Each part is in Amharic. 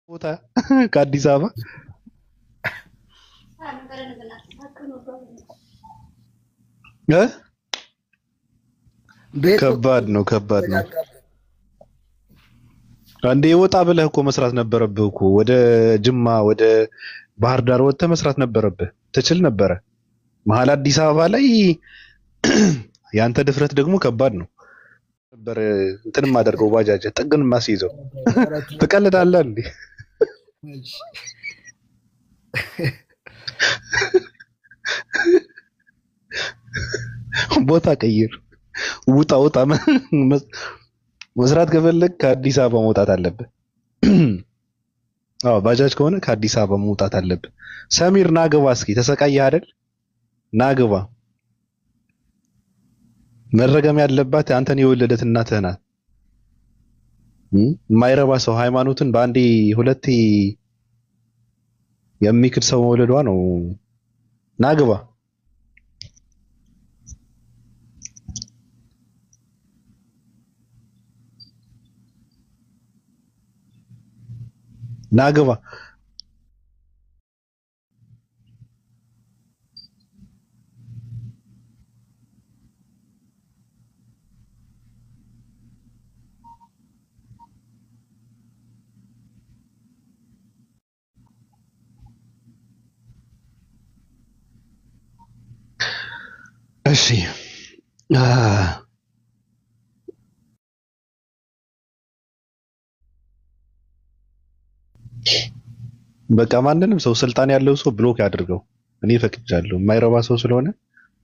ቦታ ከአዲስ አበባ እ ቤት ከባድ ነው ከባድ ነው። አንዴ ወጣ ብለህ እኮ መስራት ነበረብህ እኮ ወደ ጅማ ወደ ባህር ዳር ወጥተህ መስራት ነበረብህ። ትችል ነበረ። መሀል አዲስ አበባ ላይ ያንተ ድፍረት ደግሞ ከባድ ነው ነበር። እንትንም አደርገው ባጃጅ ጥግን ማስይዘው ትቀልዳለህ እንዴ? ቦታ ቀይር፣ ውጣ ውጣ። መስራት ከፈለግ ከአዲስ አበባ መውጣት አለብህ። አዎ ባጃጅ ከሆነ ከአዲስ አበባ መውጣት አለብህ። ሰሚር ናግባ፣ እስኪ ተሰቃየህ አይደል? ናግባ። መረገም ያለባት አንተን የወለደት እናትህ ናት። የማይረባ ሰው ሃይማኖትን በአንዴ ሁለቴ የሚክድ ሰው መውለዷ ነው። ናግባ። ናግባ። እሺ በቃ ማንንም ሰው ስልጣን ያለው ሰው ብሎክ ያድርገው። እኔ ፈቅጃለሁ። የማይረባ ሰው ስለሆነ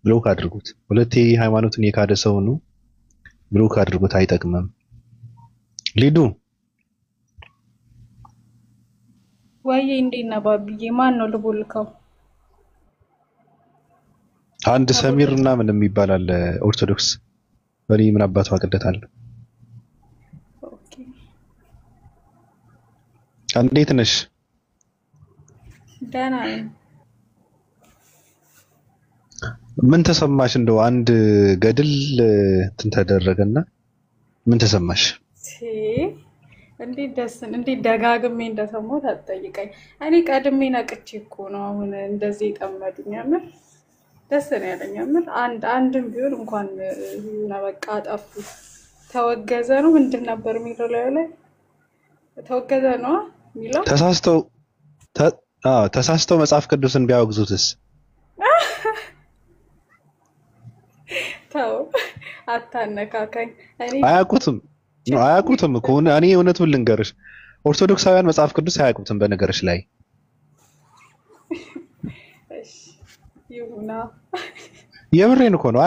ብሎክ አድርጉት። ሁለቴ ሃይማኖትን የካደ ሰው ነው። ብሎክ አድርጉት። አይጠቅምም። ሊዱ ወይ እንዴት ነህ ባብዬ? ማን ነው ልቦልከው? አንድ ሰሚር እና ምን የሚባል አለ ኦርቶዶክስ። በኔ ምን አባቱ አቅደታል። ኦኬ እንዴት ነሽ? ደህና ነኝ። ምን ተሰማሽ? እንደው አንድ ገድል እንትን ተደረገና ምን ተሰማሽ? እንዴት ደጋግሜ እንደሰማሁት አትጠይቀኝ። እኔ ቀድሜ ነቅቼ እኮ ነው አሁን እንደዚህ የጠመዱኝ። የምር ደስ ነው ያለኝ። የምር አንድም ቢሆን እንኳን በቃ አጠፉ። ተወገዘ ነው ምንድን ነበር የሚለው ላይ ተወገዘ ነው የሚለው። ተሳስተው መጽሐፍ ቅዱስን ቢያወግዙትስ? ተው አታነካካኝ። አያውቁትም እኮ እኔ እውነቱን ልንገርሽ፣ ኦርቶዶክሳውያን መጽሐፍ ቅዱስ አያውቁትም። በነገርሽ ላይ ይሁና፣ የምሬን እኮ ነው።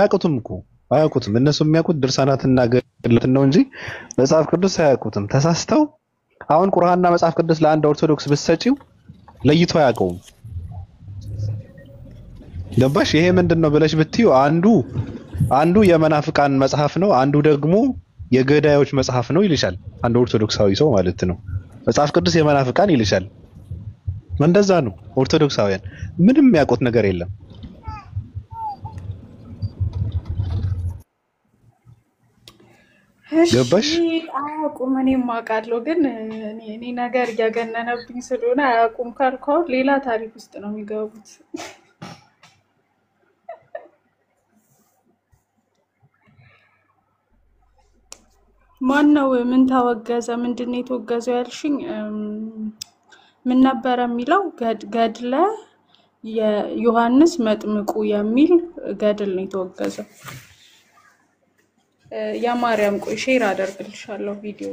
አያውቁትም። እነሱ የሚያውቁት ድርሳናትና ገድላትን ነው እንጂ መጽሐፍ ቅዱስ አያውቁትም። ተሳስተው አሁን ቁርአንና መጽሐፍ ቅዱስ ለአንድ ኦርቶዶክስ ብትሰጪው ለይቶ አያውቀውም። ገባሽ? ይሄ ምንድነው ብለሽ ብትዩ አንዱ የመናፍቃን መጽሐፍ ነው፣ አንዱ ደግሞ የገዳዮች መጽሐፍ ነው ይልሻል። አንድ ኦርቶዶክሳዊ ሰው ማለት ነው። መጽሐፍ ቅዱስ የመናፍቃን ይልሻል። እንደዛ ነው። ኦርቶዶክሳውያን ምንም የሚያውቁት ነገር የለም። ገባሽ? አያውቁም። እኔም አውቃለሁ፣ ግን እኔ ነገር እያገነነብኝ ስለሆነ አያውቁም ካልኳው ሌላ ታሪክ ውስጥ ነው የሚገቡት። ማን ነው? ምን ተወገዘ? ምንድን ነው የተወገዘው ያልሽኝ? ምን ነበረ የሚለው? ገድለ የዮሐንስ መጥምቁ የሚል ገድል ነው የተወገዘው። የማርያም ቆይ ሼር አደርግልሻለሁ ቪዲዮ።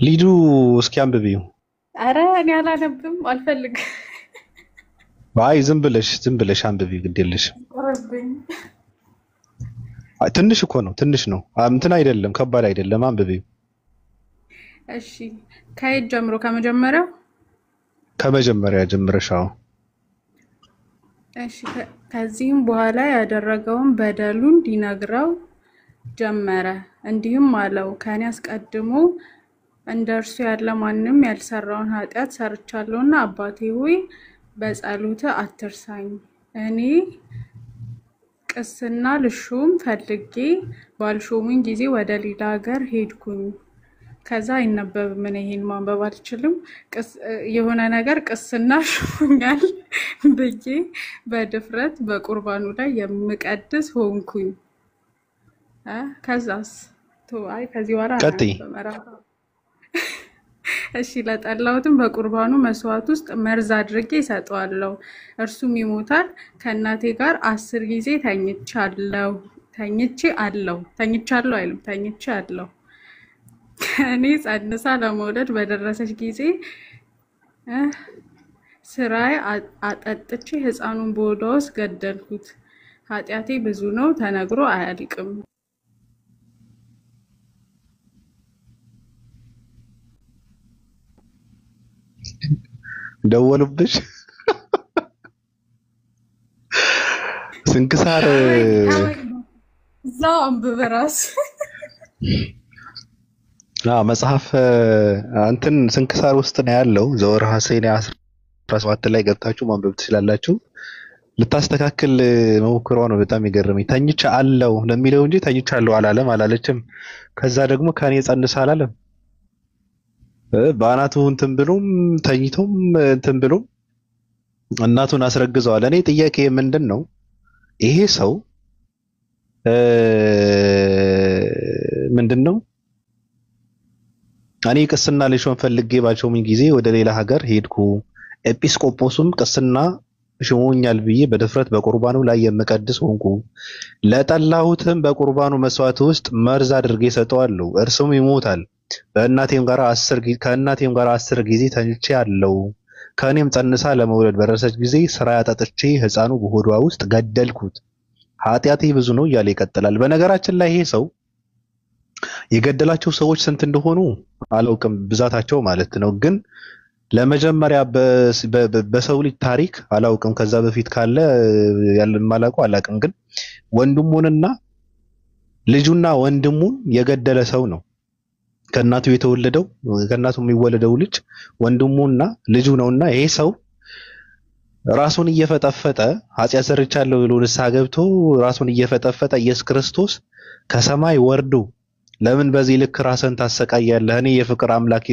ሊዱ እስኪ አንብቢው። አረ እኔ አላነብም፣ አልፈልግም። አይ ዝም ብለሽ አንብቢ፣ ግድ የለሽም። ትንሽ እኮ ነው፣ ትንሽ ነው። እንትን አይደለም፣ ከባድ አይደለም። አንብቢው። እሺ ከየት ጀምሮ? ከመጀመሪያ ጀምረሻው። እሺ ከዚህም በኋላ ያደረገውን በደሉን ሊነግረው ጀመረ። እንዲህም አለው፣ ከኔ አስቀድሞ እንደ እርሱ ያለ ማንም ያልሰራውን ኃጢአት ሰርቻለሁና አባቴ ሆይ በጸሎትህ አትርሳኝ። እኔ ቅስና ልሾም ፈልጌ ባልሾሙኝ ጊዜ ወደ ሌላ ሀገር ሄድኩኝ። ከዛ አይነበብም። እኔ ይሄን ማንበብ አልችልም። የሆነ ነገር ቅስና ሾኛል ብዬ በድፍረት በቁርባኑ ላይ የምቀድስ ሆንኩኝ። ከዛስ አይ ከዚህ በኋላ ቀጥይ። እሺ ለጠላሁትም በቁርባኑ መስዋዕት ውስጥ መርዝ አድርጌ እሰጠዋለሁ፣ እርሱም ይሞታል። ከእናቴ ጋር 10 ጊዜ ተኝቻለሁ አይልም፣ ተኝቻለሁ። ከእኔ ጸንሳ ለመውለድ በደረሰች ጊዜ ስራዬ አጠጥቼ ሕፃኑን በሆዷ ውስጥ ገደልኩት። ኃጢአቴ ብዙ ነው፣ ተነግሮ አያልቅም። ደወሉብሽ? ስንክሳር እዛው አንብበ ራስ መጽሐፍ እንትን ስንክሳር ውስጥ ነው ያለው። ዘወርኀ ሰኔ 17 ላይ ገብታችሁ ማንበብ ትችላላችሁ። ልታስተካክል መሞክሯ ነው በጣም ይገርመኝ። ተኝቻለሁ ለሚለው እንጂ ተኝቻለሁ አላለችም። ከዛ ደግሞ ከኔ ጸንሳ አላለም። በአናቱ እንትን ብሎም ተኝቶም እንትን ብሎም እናቱን አስረግዘዋል። እኔ ጥያቄ ምንድን ነው ይሄ ሰው ምንድን ነው እኔ ቅስና ልሾም ፈልጌ ባልሾሙኝ ጊዜ ወደ ሌላ ሀገር ሄድኩ፣ ኤጲስቆጶስም ቅስና ሾሞኛል ብዬ በድፍረት በቁርባኑ ላይ የምቀድስ ሆንኩ። ለጠላሁትም በቁርባኑ መስዋዕት ውስጥ መርዝ አድርጌ ሰጠዋለሁ፣ እርሱም ይሞታል። ከእናቴም ጋር 10 ጊዜ ተኝቼ አለው። ከእኔም ጸንሳ ለመውለድ በደረሰች ጊዜ ስራ ያጠጥቼ ሕፃኑ በሆዷ ውስጥ ገደልኩት። ኃጢአቴ ብዙ ነው እያለ ይቀጥላል። በነገራችን ላይ ይሄ ሰው የገደላቸው ሰዎች ስንት እንደሆኑ አላውቅም፣ ብዛታቸው ማለት ነው። ግን ለመጀመሪያ በሰው ልጅ ታሪክ አላውቅም፣ ከዛ በፊት ካለ ያለማላውቀው አላውቅም። ግን ወንድሙንና ልጁና ወንድሙን የገደለ ሰው ነው። ከእናቱ የሚወለደው ልጅ ወንድሙና ልጁ ነውና ይሄ ሰው ራሱን እየፈጠፈጠ ኃጢአት ሰርቻለሁ ብሎ ንስሐ ገብቶ ራሱን እየፈጠፈጠ ኢየሱስ ክርስቶስ ከሰማይ ወርዶ ለምን በዚህ ልክ ራስን ታሰቃያለህ? እኔ የፍቅር አምላክ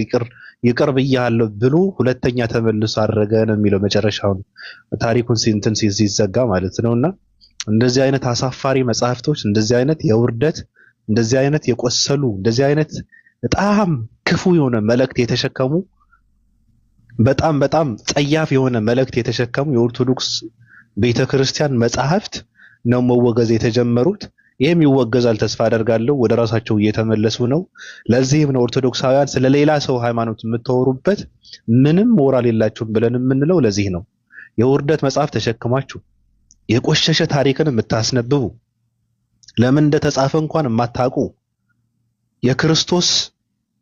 ይቅር ብያለሁ ብሎ ሁለተኛ ተመልሶ አደረገ ነው የሚለው መጨረሻውን ታሪኩን ሲዘጋ ማለት ነውና እንደዚህ አይነት አሳፋሪ መጽሐፍቶች፣ እንደዚህ አይነት የውርደት፣ እንደዚህ አይነት የቆሰሉ፣ እንደዚህ አይነት በጣም ክፉ የሆነ መልእክት የተሸከሙ በጣም በጣም ጸያፍ የሆነ መልእክት የተሸከሙ የኦርቶዶክስ ቤተክርስቲያን መጽሐፍት ነው መወገዝ የተጀመሩት። ይሄም ይወገዛል ተስፋ አደርጋለሁ። ወደ ራሳቸው እየተመለሱ ነው። ለዚህም ነው ኦርቶዶክሳውያን ስለሌላ ሰው ሃይማኖት የምታወሩበት ምንም ሞራል የላችሁም ብለን የምንለው ለዚህ ነው። የውርደት መጽሐፍ ተሸክማችሁ የቆሸሸ ታሪክን የምታስነብቡ፣ ለምን እንደተጻፈ እንኳን የማታውቁ፣ የክርስቶስ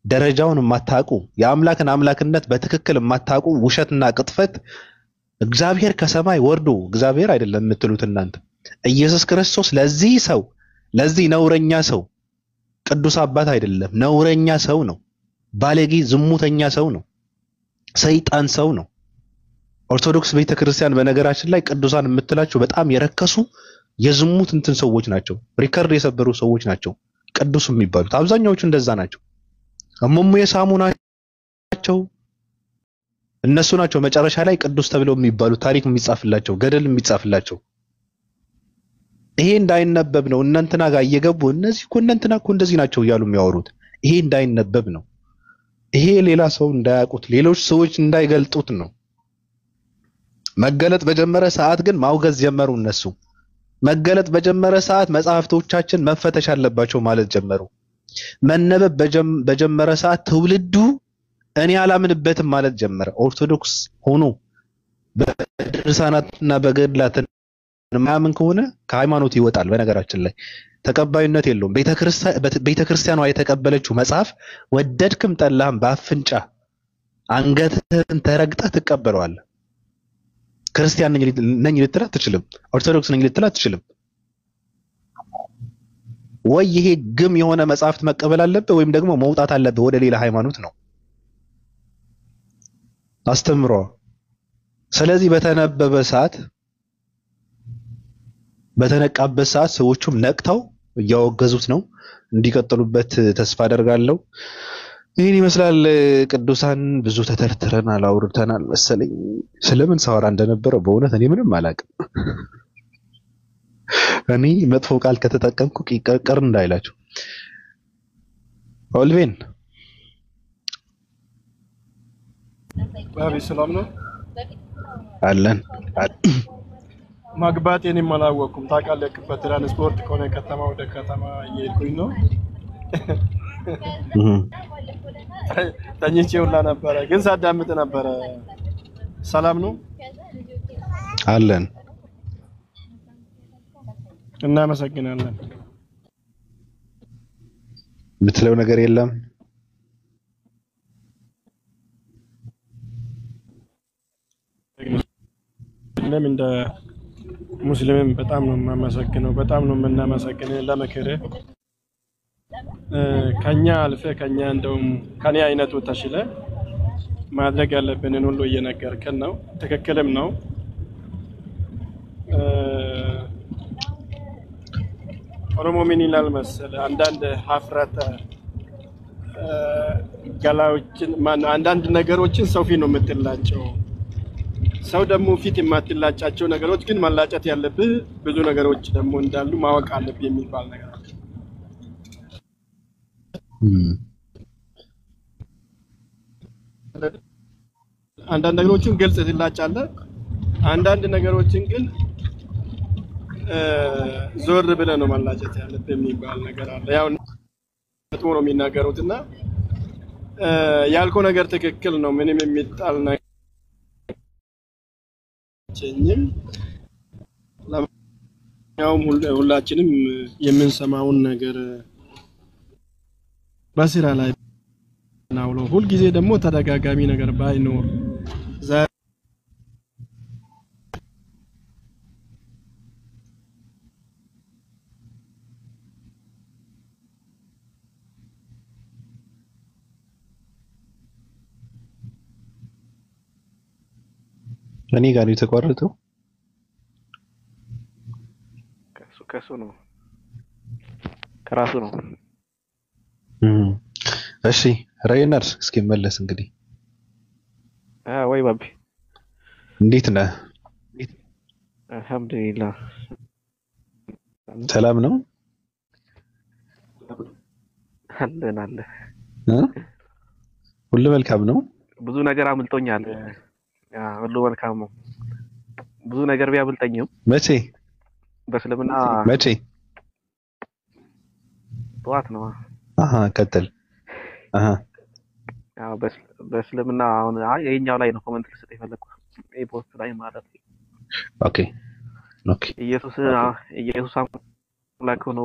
ደረጃውን የማታውቁ፣ የአምላክን አምላክነት በትክክል የማታውቁ፣ ውሸትና ቅጥፈት እግዚአብሔር ከሰማይ ወርዶ እግዚአብሔር አይደለም የምትሉት እናንተ ኢየሱስ ክርስቶስ ለዚህ ነውረኛ ሰው ቅዱስ አባት አይደለም፣ ነውረኛ ሰው ነው። ባለጌ ዝሙተኛ ሰው ነው። ሰይጣን ሰው ነው። ኦርቶዶክስ ቤተክርስቲያን በነገራችን ላይ ቅዱሳን የምትላቸው በጣም የረከሱ የዝሙት እንትን ሰዎች ናቸው። ሪከርድ የሰበሩ ሰዎች ናቸው ቅዱስ የሚባሉት። አብዛኛዎቹ እንደዛ ናቸው። እሙሙ የሳሙ ናቸው። እነሱ ናቸው መጨረሻ ላይ ቅዱስ ተብለው የሚባሉት፣ ታሪክ የሚጻፍላቸው፣ ገድል የሚጻፍላቸው። ይሄ እንዳይነበብ ነው እነንትና ጋር እየገቡ እነዚህ እኮ እነንትና እኮ እንደዚህ ናቸው እያሉ የሚያወሩት። ይሄ እንዳይነበብ ነው። ይሄ ሌላ ሰው እንዳያውቁት፣ ሌሎች ሰዎች እንዳይገልጡት ነው። መገለጥ በጀመረ ሰዓት ግን ማውገዝ ጀመሩ። እነሱ መገለጥ በጀመረ ሰዓት መጽሐፍቶቻችን መፈተሽ አለባቸው ማለት ጀመሩ። መነበብ በጀመረ ሰዓት ትውልዱ እኔ አላምንበትም ማለት ጀመረ። ኦርቶዶክስ ሆኖ በድርሳናትና በገድላት ማያምን ከሆነ ከሃይማኖት ይወጣል። በነገራችን ላይ ተቀባይነት የለውም። ቤተክርስቲያኗ የተቀበለችው መጽሐፍ ወደድክም ጠላህም በአፍንጫ አንገትህን ተረግጠህ ትቀበለዋለህ። ክርስቲያን ነኝ ልትል አትችልም። ኦርቶዶክስ ነኝ ልትል አትችልም። ወይ ይሄ ግም የሆነ መጽሐፍት መቀበል አለብህ ወይም ደግሞ መውጣት አለብህ ወደ ሌላ ሃይማኖት ነው አስተምሮ። ስለዚህ በተነበበ ሰዓት በተነቃበት ሰዓት ሰዎቹም ነቅተው እያወገዙት ነው። እንዲቀጥሉበት ተስፋ አደርጋለሁ። ይህን ይመስላል። ቅዱሳን ብዙ ተተርትረናል፣ አውርተናል መሰለኝ። ስለምን ሳወራ እንደነበረ በእውነት እኔ ምንም አላውቅም። እኔ መጥፎ ቃል ከተጠቀምኩ ቅር እንዳይላችሁ። ኦልቬን ባቢ ሰላም ነው አለን። ማግባት የኔም አላወኩም ታውቃለህ። በትራንስፖርት ከሆነ ከተማ ወደ ከተማ እየሄድኩኝ ነው። ተኝቼ ሁላ ነበረ ግን ሳዳምጥ ነበረ። ሰላም ነው አለን። እናመሰግናለን። የምትለው ነገር የለም? ለምን እንደ ሙስሊምም በጣም ነው የማመሰግነው። በጣም ነው የምናመሰግነው ለምክርህ። ከኛ አልፈ ከኛ እንደውም ከኔ አይነቱ ተሽለ ማድረግ ያለብንን ሁሉ እየነገርከን ነው። ትክክልም ነው። ኦሮሞ ምን ይላል መሰለህ? አንዳንድ ሀፍረተ ገላዎችን አንዳንድ ነገሮችን ሰው ፊት ነው የምትላጨው። ሰው ደግሞ ፊት የማትላጫቸው ነገሮች ግን ማላጨት ያለብህ ብዙ ነገሮች ደግሞ እንዳሉ ማወቅ አለብህ የሚባል ነገር አለ። አንዳንድ ነገሮችን ግልጽ ትላጫለህ፣ አንዳንድ ነገሮችን ግን ዞር ብለህ ነው ማላጨት ያለብህ የሚባል ነገር አለ። ያው ነጥቦ ነው የሚናገሩትና ያልከው ነገር ትክክል ነው። ምንም የሚጣል ነገር ያውም ሁላችንም የምንሰማውን ነገር በስራ ላይ ናውለው ሁሉ ጊዜ ደግሞ ተደጋጋሚ ነገር ባይኖር እኔ ጋር ነው የተቋረጠው። ከሱ ነው ከራሱ ነው። እሺ ራይነር እስኪ መለስ እንግዲህ ወይ ባቢ እንዴት ነህ? አልሐምዱሊላህ ሰላም ነው አለ ሁሉ መልካም ነው። ብዙ ነገር አምልጦኛል። ሁሉ መልካም ነው። ብዙ ነገር ቢያመልጠኝም መቼ በእስልምና መቼ ጠዋት ነው። ቀጥል። ያው በእስልምና አሁን ይሄኛው ላይ ነው ኮሜንት ልሰጥ የፈለኩት ይሄ ፖስት ላይ ማለት ነው። ኦኬ ኢየሱስ አምላክ ሆኖ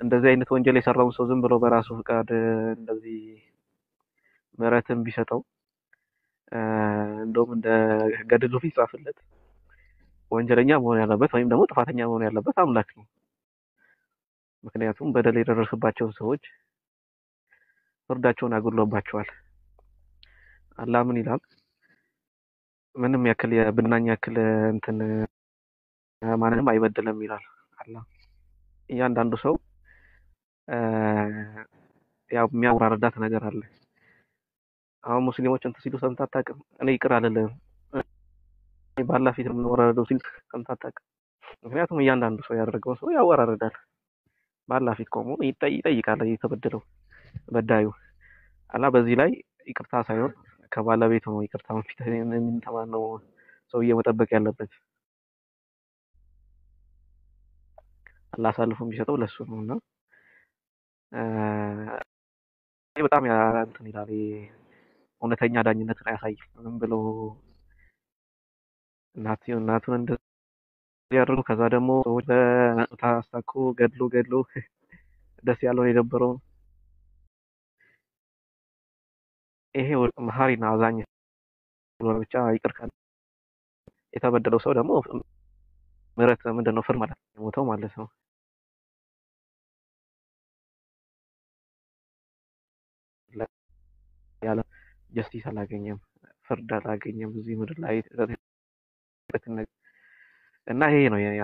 እንደዚህ አይነት ወንጀል የሰራውን ሰው ዝም ብሎ በራሱ ፍቃድ እንደዚህ ምህረትን ቢሰጠው እንደውም እንደ ገድሉ ቢጻፍለት ወንጀለኛ መሆን ያለበት ወይም ደግሞ ጥፋተኛ መሆን ያለበት አምላክ ነው። ምክንያቱም በደል የደረሰባቸው ሰዎች ፍርዳቸውን አጉድሎባቸዋል። አላህ ምን ይላል? ምንም ያክል የብናኝ ያክል እንትን ማንንም አይበድልም ይላል አላህ። እያንዳንዱ ሰው ያው የሚያወራረዳት ነገር አለ። አሁን ሙስሊሞች እንትን ሲሉ ሰምተህ አታውቅም? እኔ ይቅር አልልህም ባላህ ፊት የምንወራረደው ሲል ሰምተህ አታውቅም? ምክንያቱም እያንዳንዱ ሰው ያደረገውን ሰው ያወራረዳል። ባላህ ፊት ቆሞ ይጠይቃል የተበደለው በዳዩ። አላህ በዚህ ላይ ይቅርታ ሳይሆን ከባለቤቱ ነው ይቅርታውን ፊት ነው ሰውዬው መጠበቅ ያለበት። አላህ አሳልፎ የሚሰጠው ለሱ ነውና በጣም እንትን ይላል። እውነተኛ ዳኝነትን አያሳይም። ዝም ብሎ እናቱን እንደዚህ ያደርጉ ከዛ ደግሞ ሰዎች በታስታኮ ገድሎ ደስ ያለውን የደበረውን ይሄ መሀሪና አዛኝ ብቻ ይቅር ካለ የተበደለው ሰው ደግሞ ምህረት ምንድነው ፍርድ ማለት የሞተው ማለት ነው። ያለ ጀስቲስ አላገኘም፣ ፍርድ አላገኘም እዚህ ምድር ላይ እና ይሄ ነው የኔ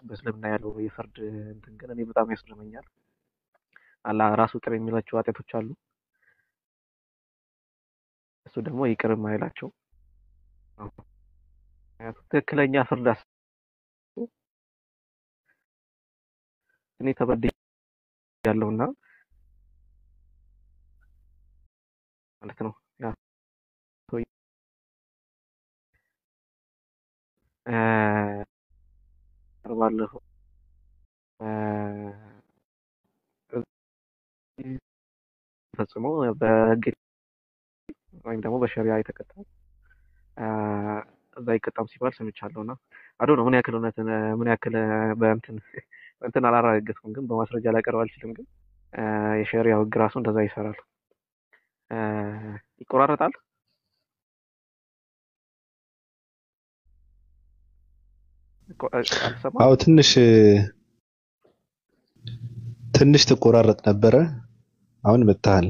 በእስልምና ያለው የፍርድ እንትን ግን እኔ በጣም ያስደመኛል። አላህ ራሱ ይቅር የሚላቸው ኃጢአቶች አሉ፣ እሱ ደግሞ ይቅር የማይላቸው። ምክንያቱም ትክክለኛ ፍርድ እኔ ተበድያለሁና ማለት ነው ያ ሰውዬ ባለፈው ፈጽሞ በህግ ወይም ደግሞ በሸሪያ የተቀጣ እዛ ይቀጣም ሲባል ሰምቻለሁና አዶ ነው ምን ያክል እውነት ምን ያክል በእንትን አላረጋገጥኩም፣ ግን በማስረጃ ላቀርብ አልችልም። ግን የሸሪያው ህግ ራሱ እንደዛ ይሰራል። ይቆራረጣል። አልሰማም። አዎ ትንሽ ትቆራረጥ ነበረ። አሁን መጥተሃል።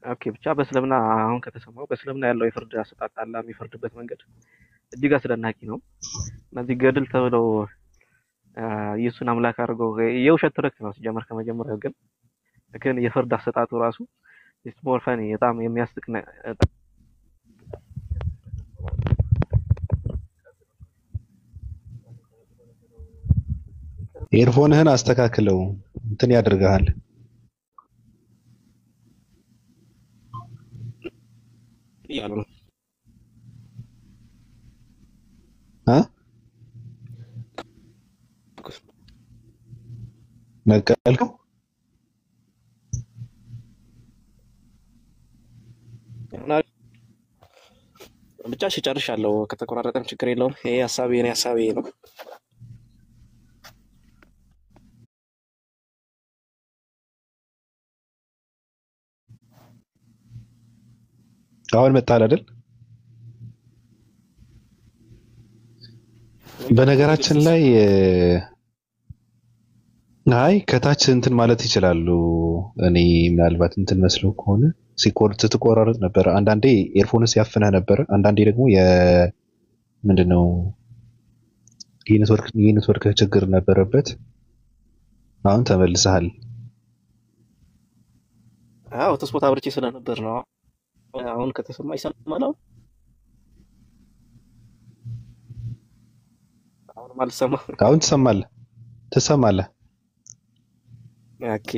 ኦኬ ብቻ በእስልምና አሁን ከተሰማው በእስልምና ያለው የፍርድ አሰጣጥ አላህ የሚፈርድበት መንገድ እጅግ አስደናቂ ነው። እነዚህ ገድል ተብለው ኢየሱስን አምላክ አድርገው የውሸት ትርክት ነው ሲጀመር ከመጀመሪያው። ግን የፍርድ አሰጣጡ ራሱ ኢትስ ሞር ፈኒ በጣም የሚያስቅ ኤርፎንህን አስተካክለው እንትን ያደርጋል። እያሉ ነው ነቀልከው። ብቻ ጨርሻለሁ። ከተቆራረጠም ችግር የለውም። ይሄ ሀሳቤ ነው። አሁን መጣል አይደል? በነገራችን ላይ አይ ከታች እንትን ማለት ይችላሉ። እኔ ምናልባት እንትን መስሎ ከሆነ ስትቆራረጥ ነበር። አንዳንዴ ኤርፎንስ ያፍነህ ነበር፣ አንዳንዴ ደግሞ ምንድነው የኔትወርክ ችግር ነበረበት። አሁን ተመልሰሃል። አዎ ተስፖት አብርቼ ስለነበር ነው። አሁን ከተሰማ ይሰማል። አሁን ማልሰማ አሁን ትሰማለህ። ኦኬ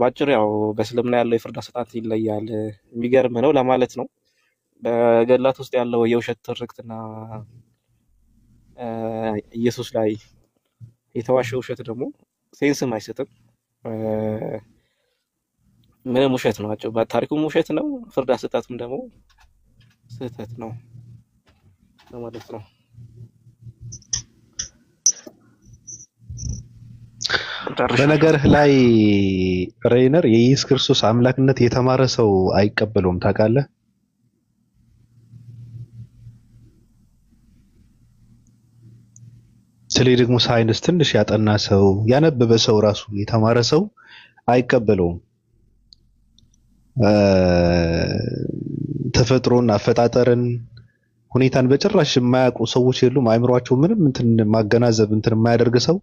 ባጭሩ ያው በእስልምና ያለው የፍርድ አሰጣጥ ይለያል። የሚገርም ነው ለማለት ነው። በገድላት ውስጥ ያለው የውሸት ትርክትና ኢየሱስ ላይ የተዋሸ ውሸት ደግሞ ሴንስም አይሰጥም። ምንም ውሸት ነው። በታሪኩም ውሸት ነው፣ ፍርድ አሰጣጡም ደግሞ ስህተት ነው ለማለት ነው። በነገርህ ላይ ሬይነር የኢየሱስ ክርስቶስ አምላክነት የተማረ ሰው አይቀበለውም ታውቃለህ? ስለዚህ ደግሞ ሳይንስ ትንሽ ያጠና ሰው ያነበበ ሰው ራሱ የተማረ ሰው አይቀበለውም። ተፈጥሮን፣ አፈጣጠርን፣ ሁኔታን በጭራሽ የማያውቁ ሰዎች የሉም። አእምሯቸው ምንም እንትን ማገናዘብ እንትን የማያደርግ ሰው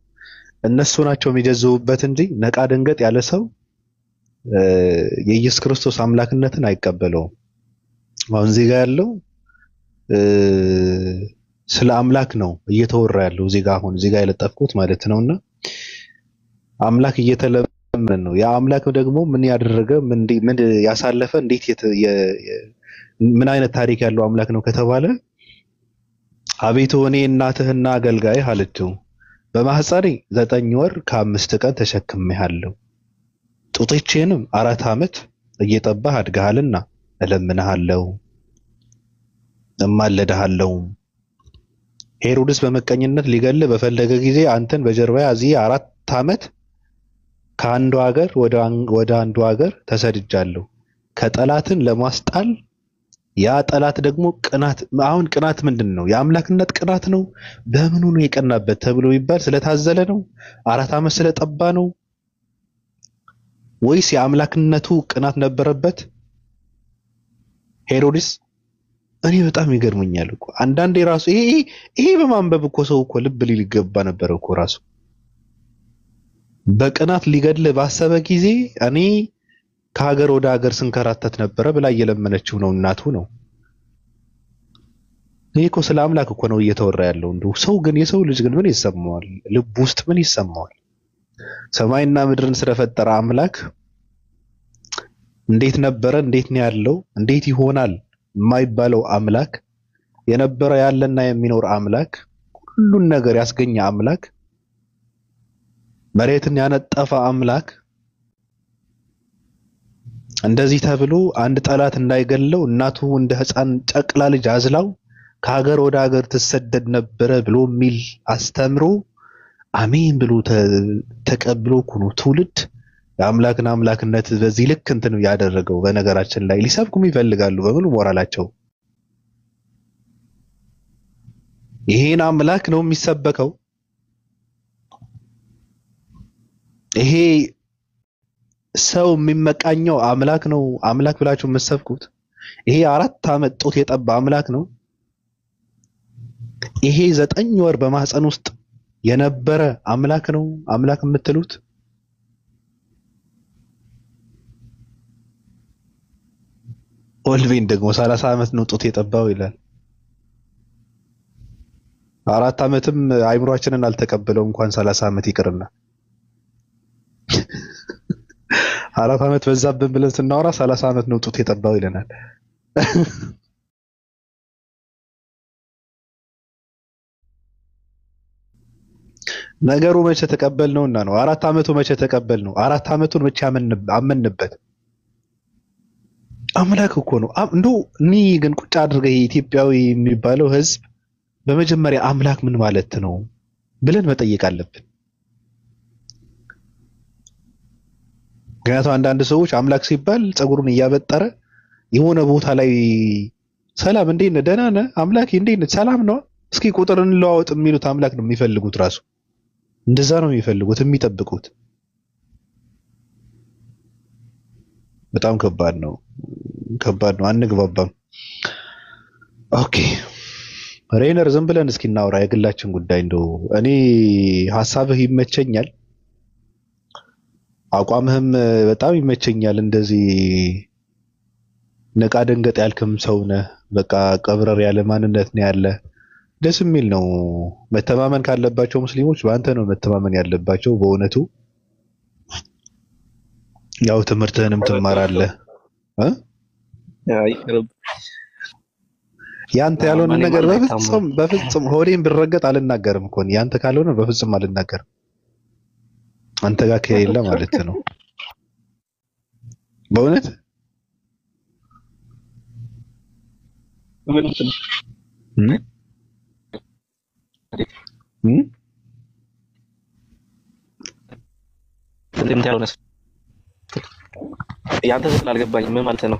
እነሱ ናቸው የሚጀዝቡበት እንጂ ነቃ ደንገጥ ያለ ሰው የኢየሱስ ክርስቶስ አምላክነትን አይቀበለውም። አሁን እዚህ ጋር ያለው ስለ አምላክ ነው እየተወራ ያለው እዚህ ጋር አሁን እዚህ ጋር የለጠፍኩት ማለት ነውና አምላክ እየተለመነ ነው። ያ አምላክ ደግሞ ምን ያደረገ ምን ያሳለፈ እንዴት ምን አይነት ታሪክ ያለው አምላክ ነው ከተባለ አቤቱ እኔ እናትህና አገልጋይህ አለችው በማህፀኔ 9 ወር ከ5 ቀን ተሸክሜሃለሁ፣ ጡቶቼንም 4 ዓመት እየጠባህ አድገሃልና እለምንሃለሁ እማልድሃለሁ። ሄሮድስ በመቀኝነት ሊገልህ በፈለገ ጊዜ አንተን በጀርባዬ አዝዬ 4 ዓመት ከአንዱ ሀገር ወደ አንዱ ሀገር ተሰድጃለሁ። ከጠላትን ለማስጣል ያ ጠላት ደግሞ ቅናት። አሁን ቅናት ምንድን ነው? የአምላክነት ቅናት ነው። በምኑ ነው የቀናበት ተብሎ ይባል ስለታዘለ ነው? 4 ዓመት ስለጠባ ነው? ወይስ የአምላክነቱ ቅናት ነበረበት? ሄሮድስ እኔ በጣም ይገርመኛል እኮ አንዳንዴ ራሱ ይሄ በማንበብ እኮ ሰው እኮ ልብ ሊል ይገባ ነበር እኮ ራሱ በቅናት ሊገድል ባሰበ ጊዜ እኔ ከሀገር ወደ ሀገር ስንከራተት ነበረ ብላ እየለመነችው ነው እናቱ ነው። ይሄ እኮ ስለ አምላክ እኮ ነው እየተወራ ያለው። እንደው ሰው ግን የሰው ልጅ ግን ምን ይሰማዋል? ልብ ውስጥ ምን ይሰማዋል? ሰማይና ምድርን ስለፈጠረ አምላክ እንዴት ነበረ፣ እንዴት ነው ያለው፣ እንዴት ይሆናል የማይባለው አምላክ፣ የነበረ ያለና የሚኖር አምላክ፣ ሁሉን ነገር ያስገኘ አምላክ፣ መሬትን ያነጠፈ አምላክ እንደዚህ ተብሎ አንድ ጠላት እንዳይገለው እናቱ እንደ ሕፃን ጨቅላ ልጅ አዝላው ከሀገር ወደ ሀገር ትሰደድ ነበረ ብሎ የሚል አስተምሮ አሜን ብሎ ተቀብሎ ኩኑ ትውልድ የአምላክን አምላክነት በዚህ ልክ እንትን ያደረገው። በነገራችን ላይ ሊሰብኩም ይፈልጋሉ በሙሉ ሞራላቸው። ይሄን አምላክ ነው የሚሰበከው። ይሄ ሰው የሚመቃኘው አምላክ ነው አምላክ ብላችሁ የምትሰብኩት። ይሄ 4 ዓመት ጦት የጠባ አምላክ ነው። ይሄ 9 ወር በማህፀን ውስጥ የነበረ አምላክ ነው አምላክ የምትሉት። ኦልቬን ደግሞ 30 ዓመት ነው ጦት የጠባው ይላል። 4 ዓመትም አይምሮአችንን አልተቀበለው እንኳን 30 ዓመት ይቅርና 4 ዓመት በዛብን ብለን ስናወራ 30 ዓመት ነው ጦት የጠባው ይለናል። ነገሩ መቼ ተቀበልነውና ነው? 4 ዓመቱ መቼ ተቀበልነው? 4 ዓመቱን መቼ አመንበት? አምላክ እኮ ነው። እንደው እኔ ግን ቁጭ አድርገህ ኢትዮጵያዊ የሚባለው ህዝብ በመጀመሪያ አምላክ ምን ማለት ነው ብለን መጠየቅ አለብን። ምክንያቱም አንዳንድ ሰዎች አምላክ ሲባል ፀጉሩን እያበጠረ የሆነ ቦታ ላይ ሰላም እንዴት ነህ ደህና ነህ አምላክ እንዴት ነህ ሰላም ነው እስኪ ቁጥር እንለዋወጥ የሚሉት አምላክ ነው የሚፈልጉት። ራሱ እንደዛ ነው የሚፈልጉት የሚጠብቁት። በጣም ከባድ ነው አንግባባም። ኦኬ ሬነር ዝም ብለን እስኪ እናውራ የግላችን ጉዳይ። እንደው እኔ ሐሳብህ ይመቸኛል፣ አቋምህም በጣም ይመቸኛል። እንደዚህ ነቃ ደንገጥ ያልክም ሰው ነህ። በቃ ቀብረር ያለ ማንነት ነው ያለ። ደስ የሚል ነው። መተማመን ካለባቸው ሙስሊሞች በአንተ ነው መተማመን ያለባቸው በእውነቱ። ያው ትምህርትህንም ትማራለህ ያንተ ያልሆነ ነገር በፍጹም ሆዴን ብረገጥ አልናገርም እኮ ያንተ ካልሆነ በፍጹም አልናገርም። አንተ ጋር ከሌለ ማለት ነው በእውነት ያንተ ስላልገባኝ ምን ማለት ነው?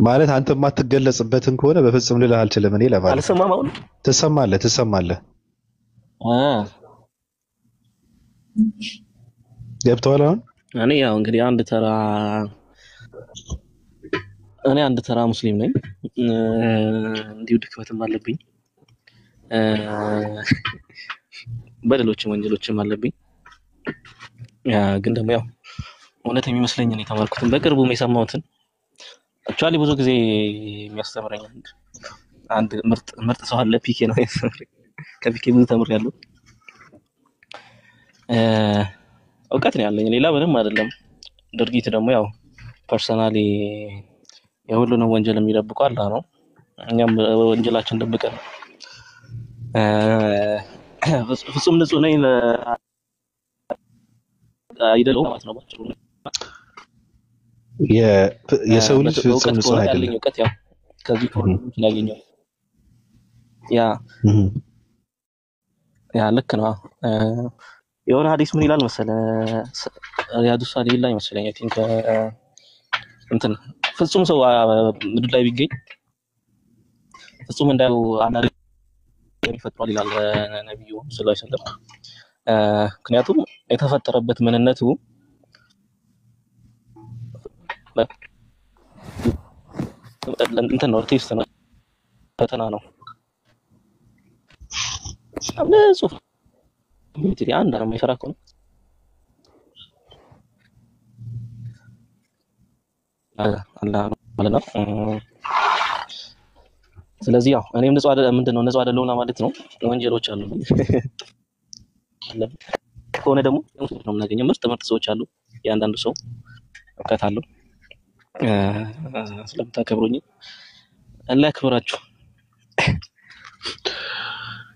ማለት አንተ የማትገለጽበትን ከሆነ በፍጹም ልልህ አልችልም። እኔ ለማለት አልሰማም። አሁን ትሰማለህ። ገብቶሃል? አሁን እኔ ያው እንግዲህ አንድ ተራ ሙስሊም ነኝ። እንዲሁ ድክመትም አለብኝ፣ በደሎችም ወንጀሎችም አለብኝ። ግን ደግሞ ያው እውነት የሚመስለኝን የተማርኩትን በቅርቡም የሰማሁትን አክቹአሊ ብዙ ጊዜ የሚያስተምረኝ አንድ ምርጥ ሰው አለ። ፒኬ ነው የሚያስተምረኝ። ከፒኬ ብዙ ተምሬያለሁ። እውቀት ነው ያለኝ፣ ሌላ ምንም አይደለም። ድርጊት ደግሞ ያው ፐርሰናሊ የሁሉንም ወንጀል የሚደብቀው አላህ ነው። እኛም ወንጀላችን ደብቀን ፍጹም ንጹህ ነኝ አይደለም ማለት ነው ባጭሩ። የሰው ልጅ ፍጹም ንጹህ አይደለም። እውቀት ያው ከዚህ ከሁሉ ያገኘው ያ ልክ ነው። የሆነ ሐዲስ ምን ይላል መሰለ ሪያዱ ሳሊሂን ላይ መሰለኝ አይ ቲንክ እንትን ፍጹም ሰው ምድር ላይ ቢገኝ ፍጹም እንዳው አላህ ይፈጥራል ይላል ነብዩ ሰለላሁ ዐለይሂ ወሰለም። ምክንያቱም የተፈጠረበት ምንነቱ እንትን ነው ቴስት ነው ፈተና ነው። ንጹህ እንግዲህ አንድ ነው የማይሰራ ከሆነ አላህ ማለት ነው። ስለዚህ ያው እኔም ንጹህ ምንድነው ንጹህ አይደለሁም ማለት ነው። ወንጀሎች አሉ ከሆነ ደግሞ ነው የምናገኘው። ምርጥ ሰዎች አሉ። ያንዳንዱ ሰው እውቀት አለው። ስለምታከብሩኝ አላህ ያክብራችሁ።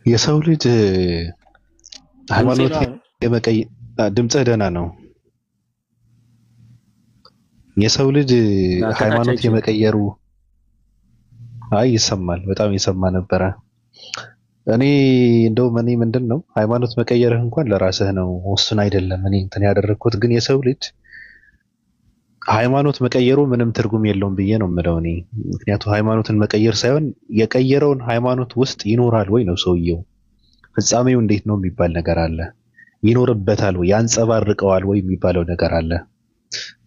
የሰው ልጅ ሃይማኖት የመቀየር ድምጽህ ደህና ነው። የሰው ልጅ ሃይማኖት የመቀየሩ ይሰማል። በጣም ይሰማ ነበረ። እኔ ምንድነው ሃይማኖት መቀየርህ እንኳን ለራስህ ነው ወስን አይደለም። እኔ እንትን ያደረኩት ግን የሰው ልጅ ሃይማኖት መቀየሩ ምንም ትርጉም የለውም ብዬ ነው የምለው እኔ። ምክንያቱም ሃይማኖትን መቀየር ሳይሆን የቀየረውን ሃይማኖት ውስጥ ይኖራል ወይ ነው ሰውየው። ፍጻሜው እንዴት ነው የሚባል ነገር አለ። ይኖርበታል ወይ ያንጸባርቀዋል ወይ የሚባለው ነገር አለ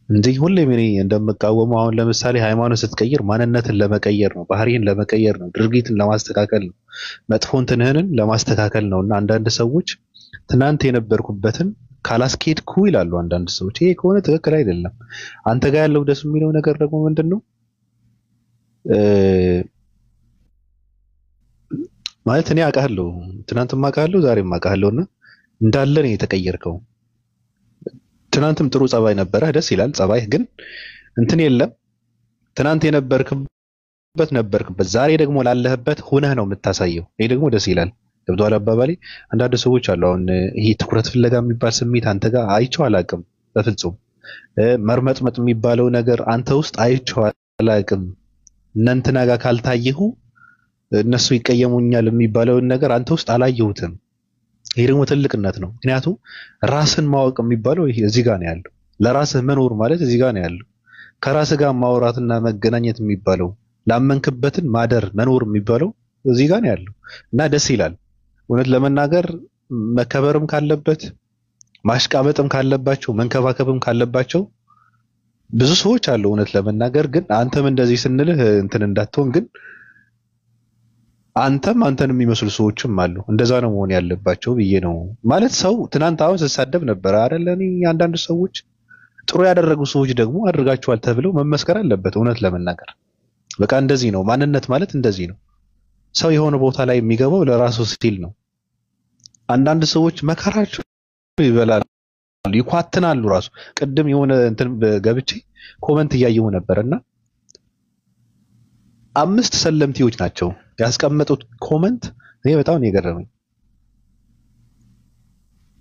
እንጂ ሁሌም እኔ እንደምቃወመው አሁን ለምሳሌ ሃይማኖት ስትቀይር ማንነትን ለመቀየር ነው፣ ባህሪን ለመቀየር ነው፣ ድርጊትን ለማስተካከል ነው፣ መጥፎ እንትንህን ለማስተካከል ነውና አንዳንድ ሰዎች ትናንት የነበርኩበትን ካላስኬድኩ ይላሉ አንዳንድ ሰዎች። ይሄ ከሆነ ትክክል አይደለም። አንተ ጋር ያለው ደስ የሚለው ነገር ደግሞ ምንድነው ማለት እኔ አውቃለሁ፣ ትናንትም አውቃለሁ፣ ዛሬም አውቃለሁና እንዳለ ነው የተቀየርከው። ትናንትም ጥሩ ጸባይ ነበረ፣ ደስ ይላል ጸባይህ፣ ግን እንትን የለም ትናንት የነበርክበት ዛሬ ደግሞ ላለህበት ሆነህ ነው የምታሳየው። ይሄ ደግሞ ደስ ይላል። ገብቶሃል አባባሌ? አንዳንድ ሰዎች አሉ አሁን ይሄ ትኩረት ፍለጋ የሚባል ስሜት አንተ ጋር አይቼው አላውቅም በፍጹም። መርመጥመጥ የሚባለው ነገር አንተ ውስጥ አይቼው አላውቅም። እናንተና ጋር ካልታየሁ እነሱ ይቀየሙኛል የሚባለውን ነገር አንተ ውስጥ አላየሁትም። ይሄ ደግሞ ትልቅነት ነው። ምክንያቱም ራስን ማወቅ የሚባለው ይሄ እዚህ ጋር ነው ያለው። ለራስህ መኖር ማለት እዚህ ጋር ነው ያለው። ከራስህ ጋር ማውራትና መገናኘት የሚባለው ላመንክበትን ማደር መኖር የሚባለው እዚህ ጋር ነው ያለው እና ደስ ይላል። እውነት ለመናገር መከበርም ካለበት ማሽቃበጥም ካለባቸው መንከባከብም ካለባቸው ብዙ ሰዎች አሉ። እውነት ለመናገር ግን አንተም እንደዚህ ስንልህ እንትን እንዳትሆን ግን አንተን የሚመስሉ ሰዎችም አሉ። እንደዛ ነው መሆን ያለባቸው ብዬ ነው ማለት። ሰው ትናንት አሁን ስሳደብ ነበር አይደል? እኔ አንዳንድ ሰዎች ጥሩ ያደረጉ ሰዎች ደግሞ አድርጋቸዋል ተብለው መመስከር አለበት። እውነት ለመናገር በቃ እንደዚህ ነው ማንነት ማለት እንደዚህ ነው። ሰው የሆነ ቦታ ላይ የሚገባው ለራሱ ሲል ነው። አንዳንድ ሰዎች መከራቸው ይበላሉ፣ ይኳትናሉ ራሱ። ቅድም የሆነ እንትን ገብቼ ኮመንት እያየሁ ነበርና 5 ሰለምቲዎች ናቸው ያስቀመጡት ኮመንት። እኔ በጣም ነው የገረመኝ።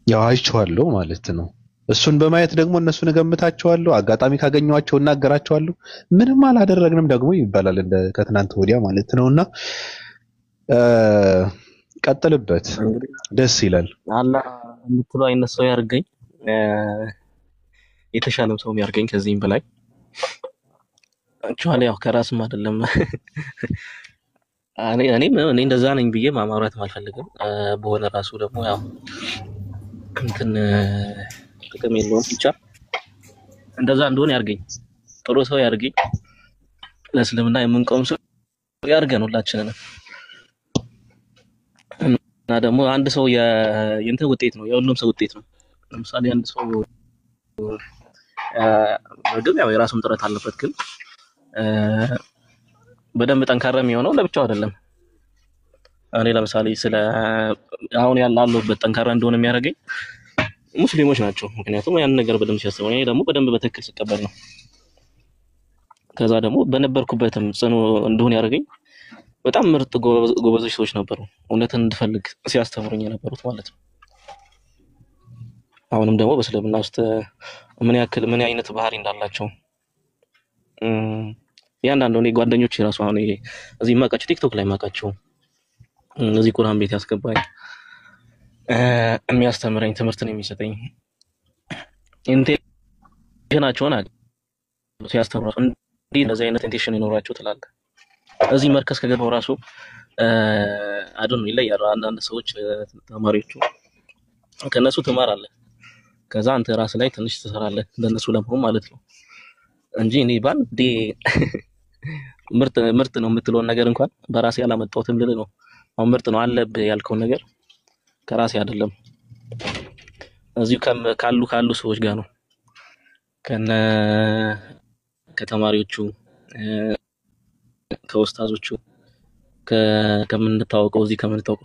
ያው አይቼዋለሁ ማለት ነው። እሱን በማየት ደግሞ እነሱን እገምታቸዋለሁ፣ አጋጣሚ ካገኘኋቸው እናገራቸዋለሁ። ምንም አላደረግንም ደግሞ ይባላል እንደ ከትናንት ወዲያ ማለት ነውና ቀጥልበት፣ ደስ ይላል። አላህ የምትለው አይነት ሰው ያርገኝ፣ የተሻለም ሰው ያርገኝ ከዚህም በላይ አክቹአሊ ያው ከራስም አይደለም እኔ እንደዛ ነኝ ብዬ ማማራትም አልፈልግም። በሆነ ራሱ ደግሞ ያው እንትን ጥቅም የለውም። ብቻ እንደዛ እንደሆነ ያርገኝ፣ ጥሩ ሰው ያርገኝ፣ ለእስልምና የምንቆም ሰው ያርገን ሁላችንን። እና ደግሞ አንድ ሰው የእንትን ውጤት ነው፣ የሁሉም ሰው ውጤት ነው። ለምሳሌ አንድ ሰው ምግብ ያው የራሱን ጥረት አለበት፣ ግን በደንብ ጠንካራ የሚሆነው ለብቻው አይደለም። እኔ ለምሳሌ አሁን ያለሁበት ጠንካራ እንደሆነ የሚያደርገኝ ሙስሊሞች ናቸው። ምክንያቱም ያን ነገር በደንብ ሲያስቡ፣ እኔ ደግሞ በደንብ በትክክል ስቀበል ነው። ከዛ ደግሞ በነበርኩበትም ጽኑ እንደሆነ ያደርገኝ በጣም ምርጥ ጎበዞች ሰዎች ነበሩ፣ እውነትን እንድፈልግ ሲያስተምሩኝ የነበሩት ማለት ነው። አሁንም ደግሞ በእስልምና ውስጥ ምን አይነት ባህሪ እንዳላቸው ያንዳንዱ እኔ ጓደኞቼ ራሱ አሁን እዚህ ማቃቸው ቲክቶክ ላይ ማቃቸው እዚህ ቁርአን ቤት ያስገባኝ የሚያስተምረኝ ትምህርትን የሚሰጠኝ ኢንቴንሽናቸውን ሲያስተምሩ እንዲህ እንደዚህ አይነት ኢንቴንሽን ይኖራቸው ትላለህ። እዚህ መርከስ ከገባው ራሱ አዶን ይለያሉ። አንዳንድ ሰዎች ተማሪዎቹ ከነሱ ትማራለህ፣ ከዛ አንተ ራስ ላይ ትንሽ ትሰራለህ እንደነሱ ለመሆን ማለት ነው እንጂ እኔ ባንዴ ምርጥ ነው የምትለውን ነገር እንኳን በራሴ ያላመጣሁትም ልልህ ነው። አሁን ምርጥ ነው አለብህ ያልከውን ነገር ከራሴ አይደለም እዚሁ ካሉ ሰዎች ጋር ነው ከነ ከተማሪዎቹ ከኡስታዞቹ ከምንታወቀው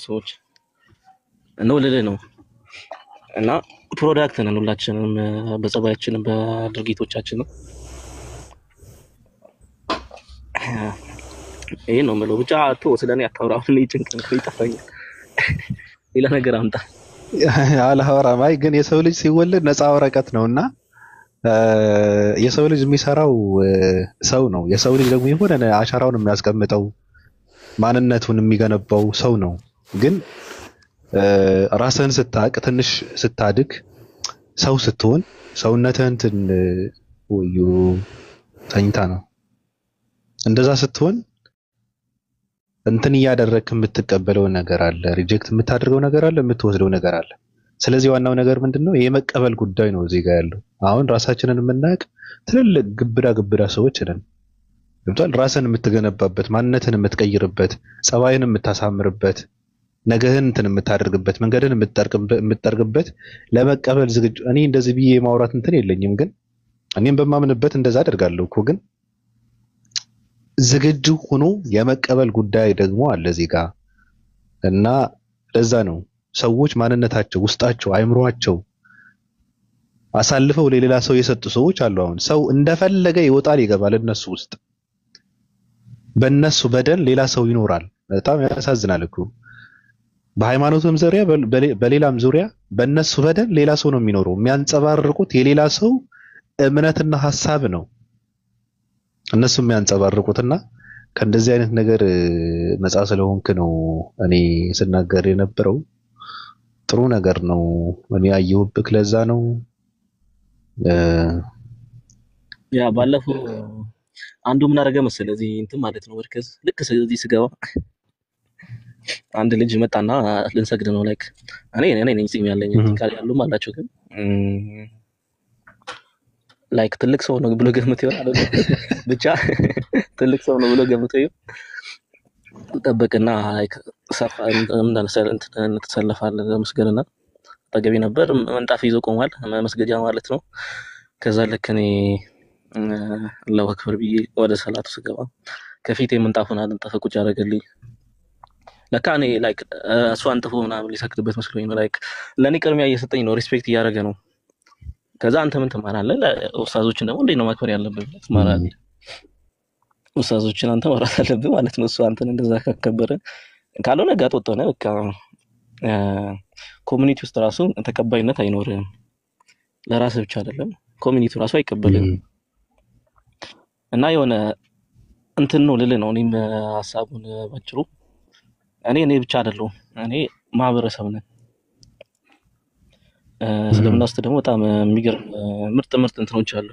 ሰዎች ነው ልልህ ነው። እና ፕሮዳክት ነን ሁላችንም በጸባያችንም በድርጊቶቻችንም ይሄ ነው የምለው። ብቻ ስለኔ አታውራ። አሁን ጭንቅ ይጠፋኛል። ሌላ ነገር አምጣ። አልሀወራም። አይ ግን የሰው ልጅ ሲወለድ ነፃ ወረቀት ነውና የሰው ልጅ የሚሰራው ሰው ነው። የሰው ልጅ ደግሞ የሆነ አሻራውን የሚያስቀምጠው ማንነቱን የሚገነባው ሰው ነው። ግን ራስህን ስታቅ ትንሽ ስታድግ ሰው ስትሆን ሰውነትህን ወዩ ተኝታ ነው እንደዛ ስትሆን እንትን እያደረግክ የምትቀበለው ነገር አለ፣ ሪጀክት የምታደርገው ነገር አለ፣ የምትወስደው ነገር አለ። ስለዚህ ዋናው ነገር ምንድነው? የመቀበል ጉዳይ ነው እዚህ ጋር ያለው። አሁን ራሳችንን የምናውቅ ትልልቅ ግብዳ ሰዎች ነን። ገብቷል? ራስን የምትገነባበት፣ ማንነትን የምትቀይርበት፣ ጸባይን የምታሳምርበት፣ ነገህን እንትን የምታደርግበት፣ መንገድን የምትጠርግበት ለመቀበል ዝግጁ። እኔ እንደዚህ ብዬ ማውራት እንትን የለኝም፣ ግን እኔም በማምንበት እንደዛ አደርጋለሁ እኮ። ግን ዝግጁ ሆኖ የመቀበል ጉዳይ ደግሞ አለ እዚህ ጋር እና ለዛ ነው ሰዎች ማንነታቸው፣ ውስጣቸው፣ አይምሮአቸው አሳልፈው ለሌላ ሰው የሰጡ ሰዎች አሉ። አሁን ሰው እንደፈለገ ይወጣል ይገባል እነሱ ውስጥ። በእነሱ በደል ሌላ ሰው ይኖራል። በጣም ያሳዝናል እኮ። በሃይማኖትም ዙሪያ በሌላም ዙሪያ በእነሱ በደል ሌላ ሰው ነው የሚኖረው። የሚያንጸባርቁት የሌላ ሰው እምነትና ሐሳብ ነው እነሱ የሚያንጸባርቁትና ከእንደዚህ አይነት ነገር ነፃ ስለሆንክ ነው እኔ ስናገር የነበረው። ጥሩ ነገር ነው እኔ ያየሁብክ። ለዛ ነው ያ ባለፈው አንዱ ምን አደረገ መሰለህ እዚህ እንትን ማለት ነው ወርከዝ ልክ እዚህ ስገባ አንድ ልጅ መጣና ልንሰግድ ነው ላይክ እኔ ነኝ ጺም ያለኝ እንትን ያሉም አላቸው ግን ላይክ ትልቅ ሰው ነው ብሎ ገምተው ይሆናል ብቻ ትልቅ ሰው ነው ብሎ ገምተው ይሆናል። ጠበቅና ላይክ ሰፋ እንትን ተሰለፋለህ ለመስገድና አጠገቤ ነበር መንጣፍ ይዞ ቆሟል መስገጃ ማለት ነው። ከዛ ልክ እኔ አላሁ አክበር ብዬ ወደ ሰላቱ ስገባ ከፊቴ ምንጣፉን አንጠፈ ቁጭ አደረገልኝ። ለካ እኔ ላይክ እሱ አንጥፎ ምናምን ሊሰግድበት መስሎኝ ነው። ላይክ ለኔ ቅድሚያ እየሰጠኝ ነው፣ ሪስፔክት እያደረገ ነው። ከዛ አንተ ምን ትማራለህ? ኡስታዞችን ደግሞ እንዴት ነው ማክበር ያለብህ ትማራለህ። ኡስታዞችን አንተ ማራት አለብህ ማለት ነው። እሱ አንተን እንደዛ ካከበረ ካልሆነ ጋጥ ወጣ ነው በቃ ኮሚኒቲ ውስጥ ራሱ ተቀባይነት አይኖርም። ለራስህ ብቻ አይደለም ኮሚኒቲው ራሱ አይቀበልም። እና የሆነ እንትን ነው ልልህ ነው እኔም ሐሳቡን ባጭሩ እኔ ብቻ አይደለሁም እኔ ማህበረሰብ ነን። እስልምና ውስጥ ደግሞ በጣም የሚገርም ምርጥ እንትኖች አሉ።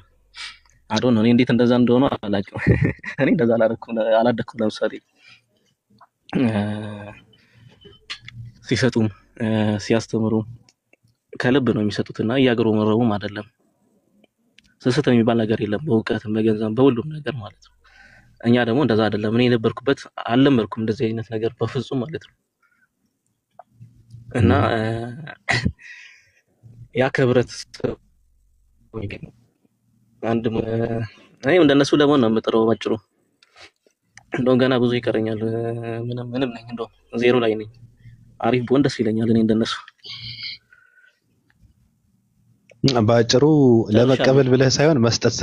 አዶን ነው እኔ እንዴት እንደዛ እንደሆነ አላውቅም። እኔ እንደዛ አላደኩም። ለምሳሌ ሲሰጡም ሲያስተምሩ ከልብ ነው የሚሰጡትና እያገረመረሙም አይደለም። ስስት የሚባል ነገር የለም በእውቀትም በገንዘብም በሁሉም ነገር ማለት ነው። እኛ ደግሞ እንደዛ አይደለም። እኔ የነበርኩበት አልለመድኩም እንደዚህ አይነት ነገር በፍጹም ማለት ነው። እና ያ ከብረት አንድ እኔም እንደነሱ ለመሆን ነው የምጥረው ባጭሩ። እንደው ገና ብዙ ይቀረኛል። ምንም ነኝ እንደው ዜሮ ላይ ነኝ። አሪፍ ብሆን ደስ ይለኛል እኔ እንደነሱ። ባጭሩ ለመቀበል ብለህ ሳይሆን መስጠት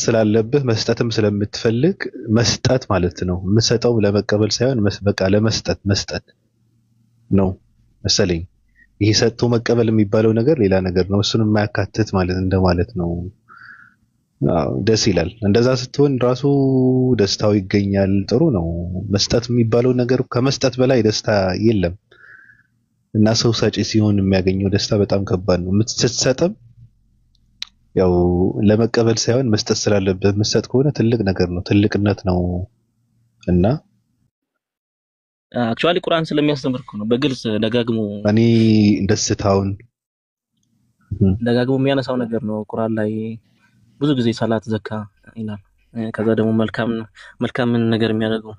ስላለብህ መስጠትም ስለምትፈልግ መስጠት ማለት ነው። የምሰጠው ለመቀበል ሳይሆን በቃ መስጠት ነው መሰለኝ። ይሄ ሰጥቶ መቀበል የሚባለው ነገር ሌላ ነገር ነው። እሱን የማያካትት ማለት እንደማለት ነው። ደስ ይላል። እንደዛ ስትሆን ራሱ ደስታው ይገኛል። ጥሩ ነው። መስጠት የሚባለው ነገር ከመስጠት በላይ ደስታ የለም። እና ሰው ሰጪ ሲሆን የሚያገኘው ደስታ በጣም ከባድ ነው። ስትሰጥም ያው ለመቀበል ሳይሆን መስጠት ስላለብህ መስጠት ከሆነ ትልቅ ነገር ነው፣ ትልቅነት ነው። እና አክቹአሊ ቁርአን ስለሚያስተምር ነው በግልጽ ደጋግሞ እኔ ደስታውን ደጋግሞ የሚያነሳው ነገር ነው ቁርአን ላይ ብዙ ጊዜ ሰላት፣ ዘካ ይላል። ከዛ ደግሞ መልካም ነገር የሚያደርገው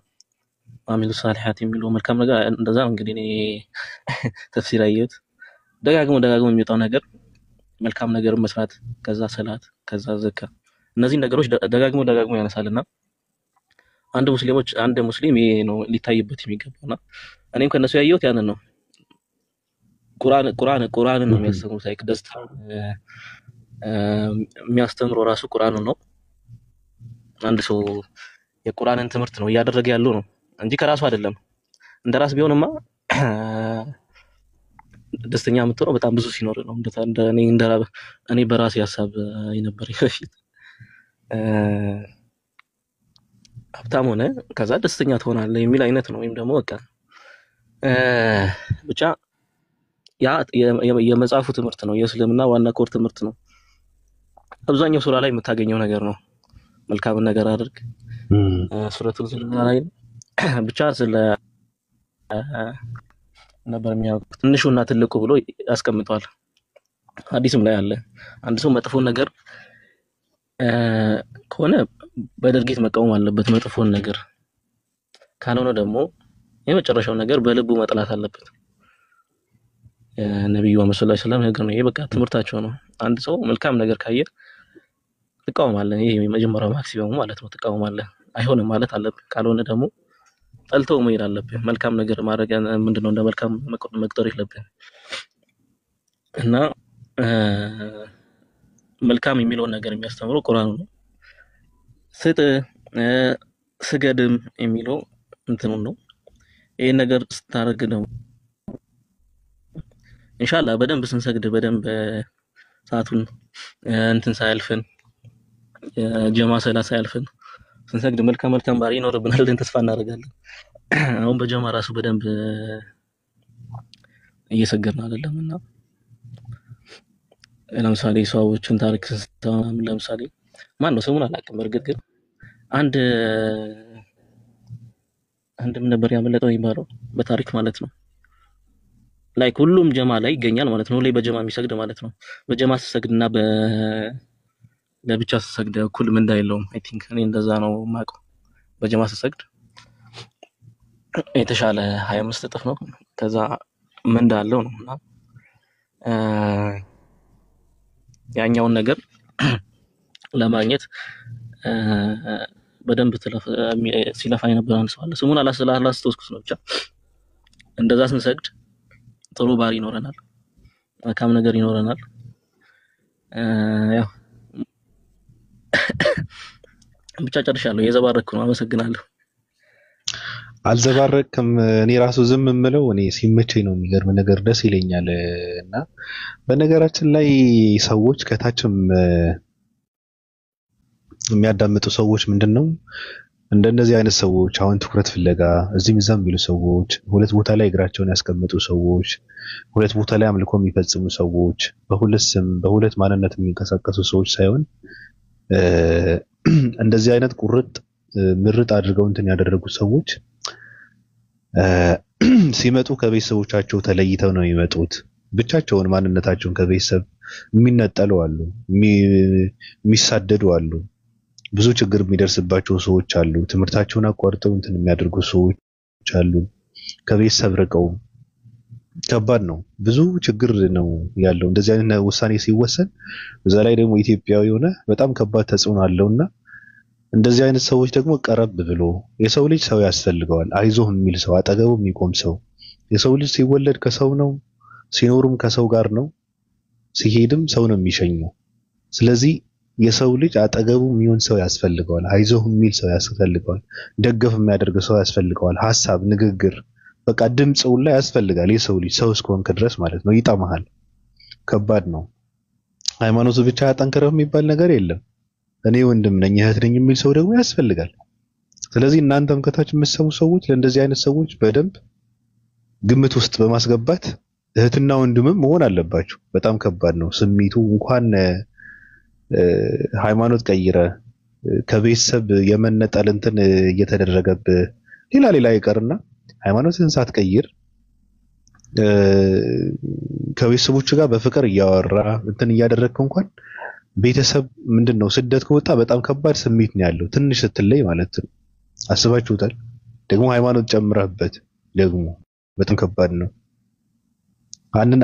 አሚሉ ሳሊሃት የሚለው መልካም ነገር እንደዛ ነው እንግዲህ እኔ ተፍሲር አየሁት። ደጋግሞ የሚወጣው ነገር መልካም ነገር መስራት፣ ከዛ ሰላት፣ ከዛ ዘካ፣ እነዚህ ነገሮች ደጋግሞ ያነሳልና አንድ ሙስሊም ይሄ ነው ሊታይበት የሚገባውና እኔም ከነሱ ያየሁት ያንን ነው። ቁርአንን ነው የሚያስተምሩት። አይክ ደስታ የሚያስተምረው ራሱ ቁርአንን ነው። አንድ ሰው የቁርአንን ትምህርት ነው እያደረገ ያለው ነው እንጂ ከራሱ አይደለም። እንደራስ ቢሆንማ ደስተኛ የምትሆነው በጣም ብዙ ሲኖር ነው። እኔ በራሴ ሐሳብ የነበር በፊት ሀብታም ሆነ ከዛ ደስተኛ ትሆናለህ የሚል አይነት ነው። ወይም ደግሞ በቃ ብቻ ያ የመጽሐፉ ትምህርት ነው። የእስልምና ዋና ኮር ትምህርት ነው። አብዛኛው ሱራ ላይ የምታገኘው ነገር ነው። መልካም ነገር አድርግ ሱረቱል ዙልማን ላይ ብቻ ስለ ነበር የሚያውቁት ትንሹና ትልቁ ብሎ ያስቀምጠዋል። ሐዲስም ላይ አለ አንድ ሰው መጥፎን ነገር ከሆነ በድርጊት መቃወም አለበት መጥፎን ነገር፣ ካልሆነ ደግሞ የመጨረሻው ነገር በልቡ መጥላት አለበት። ነብዩ መሐመድ ሰለላሁ ዐለይሂ ወሰለም ነገር ነው። ይሄ በቃ ትምህርታቸው ነው። አንድ ሰው መልካም ነገር ካየ ትቃወማለህ። ይሄ የመጀመሪያው ማክሲመሙ ማለት ነው። ትቃወማለህ አይሆንም ማለት አለብህ። ካልሆነ ደግሞ ጠልተው መሄድ አለብህ። መልካም ነገር ማድረግ ምንድነው እንደ መልካም መቁጠር የለብህም። እና መልካም የሚለውን ነገር የሚያስተምረው ቁርአኑ ነው። ስገድም የሚለው እንትኑ ነው። ይሄን ነገር ስታደርግ ነው ኢንሻአላህ በደንብ ስንሰግድ በደንብ ሰዓቱን እንትን ሳያልፈን የጀማ ሰላት ሳያልፈን ስንሰግድ መልካም ባሪ ይኖርብናል ብለን ተስፋ እናደርጋለን። አሁን በጀማ ራሱ በደንብ እየሰገድን አይደለምና ለምሳሌ ሰዎችን ታሪክ ስታምን ለምሳሌ ማን ነው ስሙን አላውቅም። በርግጥ ግን አንድም ነበር ያመለጠው የሚባለው በታሪክ ማለት ነው። ላይክ ሁሉም ጀማ ላይ ይገኛል ማለት ነው። ላይ በጀማ የሚሰግድ ማለት ነው። በጀማ ሲሰግድና ለብቻ ሲሰግድ እኩል ምንዳ የለውም። አይ ቲንክ እኔ እንደዛ ነው የማውቀው። በጀማ ሲሰግድ የተሻለ 25 እጥፍ ነው። ከዛ ምንዳ አለው ነውና ያኛውን ነገር ለማግኘት በደንብ ሲለፋ የነበረ አንድ ሰው አለ። ስሙን አላስተውስኩት ነው። ብቻ እንደዛ ስንሰግድ ጥሩ ባሪ ይኖረናል፣ መልካም ነገር ይኖረናል። ያው ብቻ ጨርሻለሁ። የዘባረኩ ነው። አመሰግናለሁ። አልዘባረቅም። እኔ ራሱ ዝም የምለው እኔ ሲመቸኝ ነው። የሚገርም ነገር ደስ ይለኛል። እና በነገራችን ላይ ሰዎች ከታችም የሚያዳምጡ ሰዎች ምንድነው እንደነዚህ አይነት ሰዎች አሁን ትኩረት ፍለጋ እዚህም እዛም የሚሉ ሰዎች፣ ሁለት ቦታ ላይ እግራቸውን ያስቀምጡ ሰዎች፣ ሁለት ቦታ ላይ አምልኮ የሚፈጽሙ ሰዎች፣ በሁለት ስም በሁለት ማንነት የሚንቀሳቀሱ ሰዎች ሳይሆን እንደዚህ አይነት ምርጥ አድርገው እንትን ያደረጉ ሰዎች ሲመጡ ከቤተሰቦቻቸው ተለይተው ነው የሚመጡት። ብቻቸውን ማንነታቸውን ከቤተሰብ የሚነጠሉ አሉ፣ የሚሳደዱ አሉ፣ ብዙ ችግር የሚደርስባቸው ሰዎች አሉ። ትምህርታቸውን አቋርጠው እንትን የሚያደርጉ ሰዎች አሉ፣ ከቤተሰብ ርቀው። ከባድ ነው። ብዙ ችግር ነው ያለው እንደዚህ አይነት ውሳኔ ሲወሰን። በዛ ላይ ደግሞ ኢትዮጵያዊ ሆነ በጣም ከባድ ተጽዕኖ አለውና እንደዚህ አይነት ሰዎች ደግሞ ቀረብ ብሎ የሰው ልጅ ሰው ያስፈልገዋል። አይዞህ የሚል ሰው፣ አጠገቡ የሚቆም ሰው። የሰው ልጅ ሲወለድ ከሰው ነው፣ ሲኖርም ከሰው ጋር ነው፣ ሲሄድም ሰው ነው የሚሸኘው። ስለዚህ የሰው ልጅ አጠገቡ የሚሆን ሰው ያስፈልገዋል። አይዞህ የሚል ሰው ያስፈልገዋል። ደገፍ የሚያደርግ ሰው ያስፈልገዋል። ሐሳብ፣ ንግግር፣ በቃ ድምጽ ሁላ ያስፈልጋል። የሰው ልጅ ሰው እስከሆንክ ድረስ ማለት ነው። ይጣመሃል። ከባድ ነው። ሃይማኖቱ ብቻ ያጠንክረው የሚባል ነገር የለም። እኔ ወንድም ነኝ እህት ነኝ የሚል ሰው ደግሞ ያስፈልጋል። ስለዚህ እናንተም ከታች የምትሰሙ ሰዎች ለእንደዚህ አይነት ሰዎች በደንብ ግምት ውስጥ በማስገባት እህትና ወንድምም መሆን አለባችሁ። በጣም ከባድ ነው ስሜቱ። እንኳን ሃይማኖት ቀይረ ከቤተሰብ የመነጠል እንትን እየተደረገብህ ሌላ ይቀርና ሃይማኖትን ሳትቀይር ከቤተሰቦች ጋር በፍቅር እያወራ እንትን እያደረግክ እንኳን ቤተሰብ ምንድነው ስደት ከወጣ በጣም ከባድ ስሜት ነው ያለው ትንሽ ስትለይ ማለት ነው። አስባችሁታል? ደግሞ ሃይማኖት ጨምረህበት ደግሞ በጣም ከባድ ነው።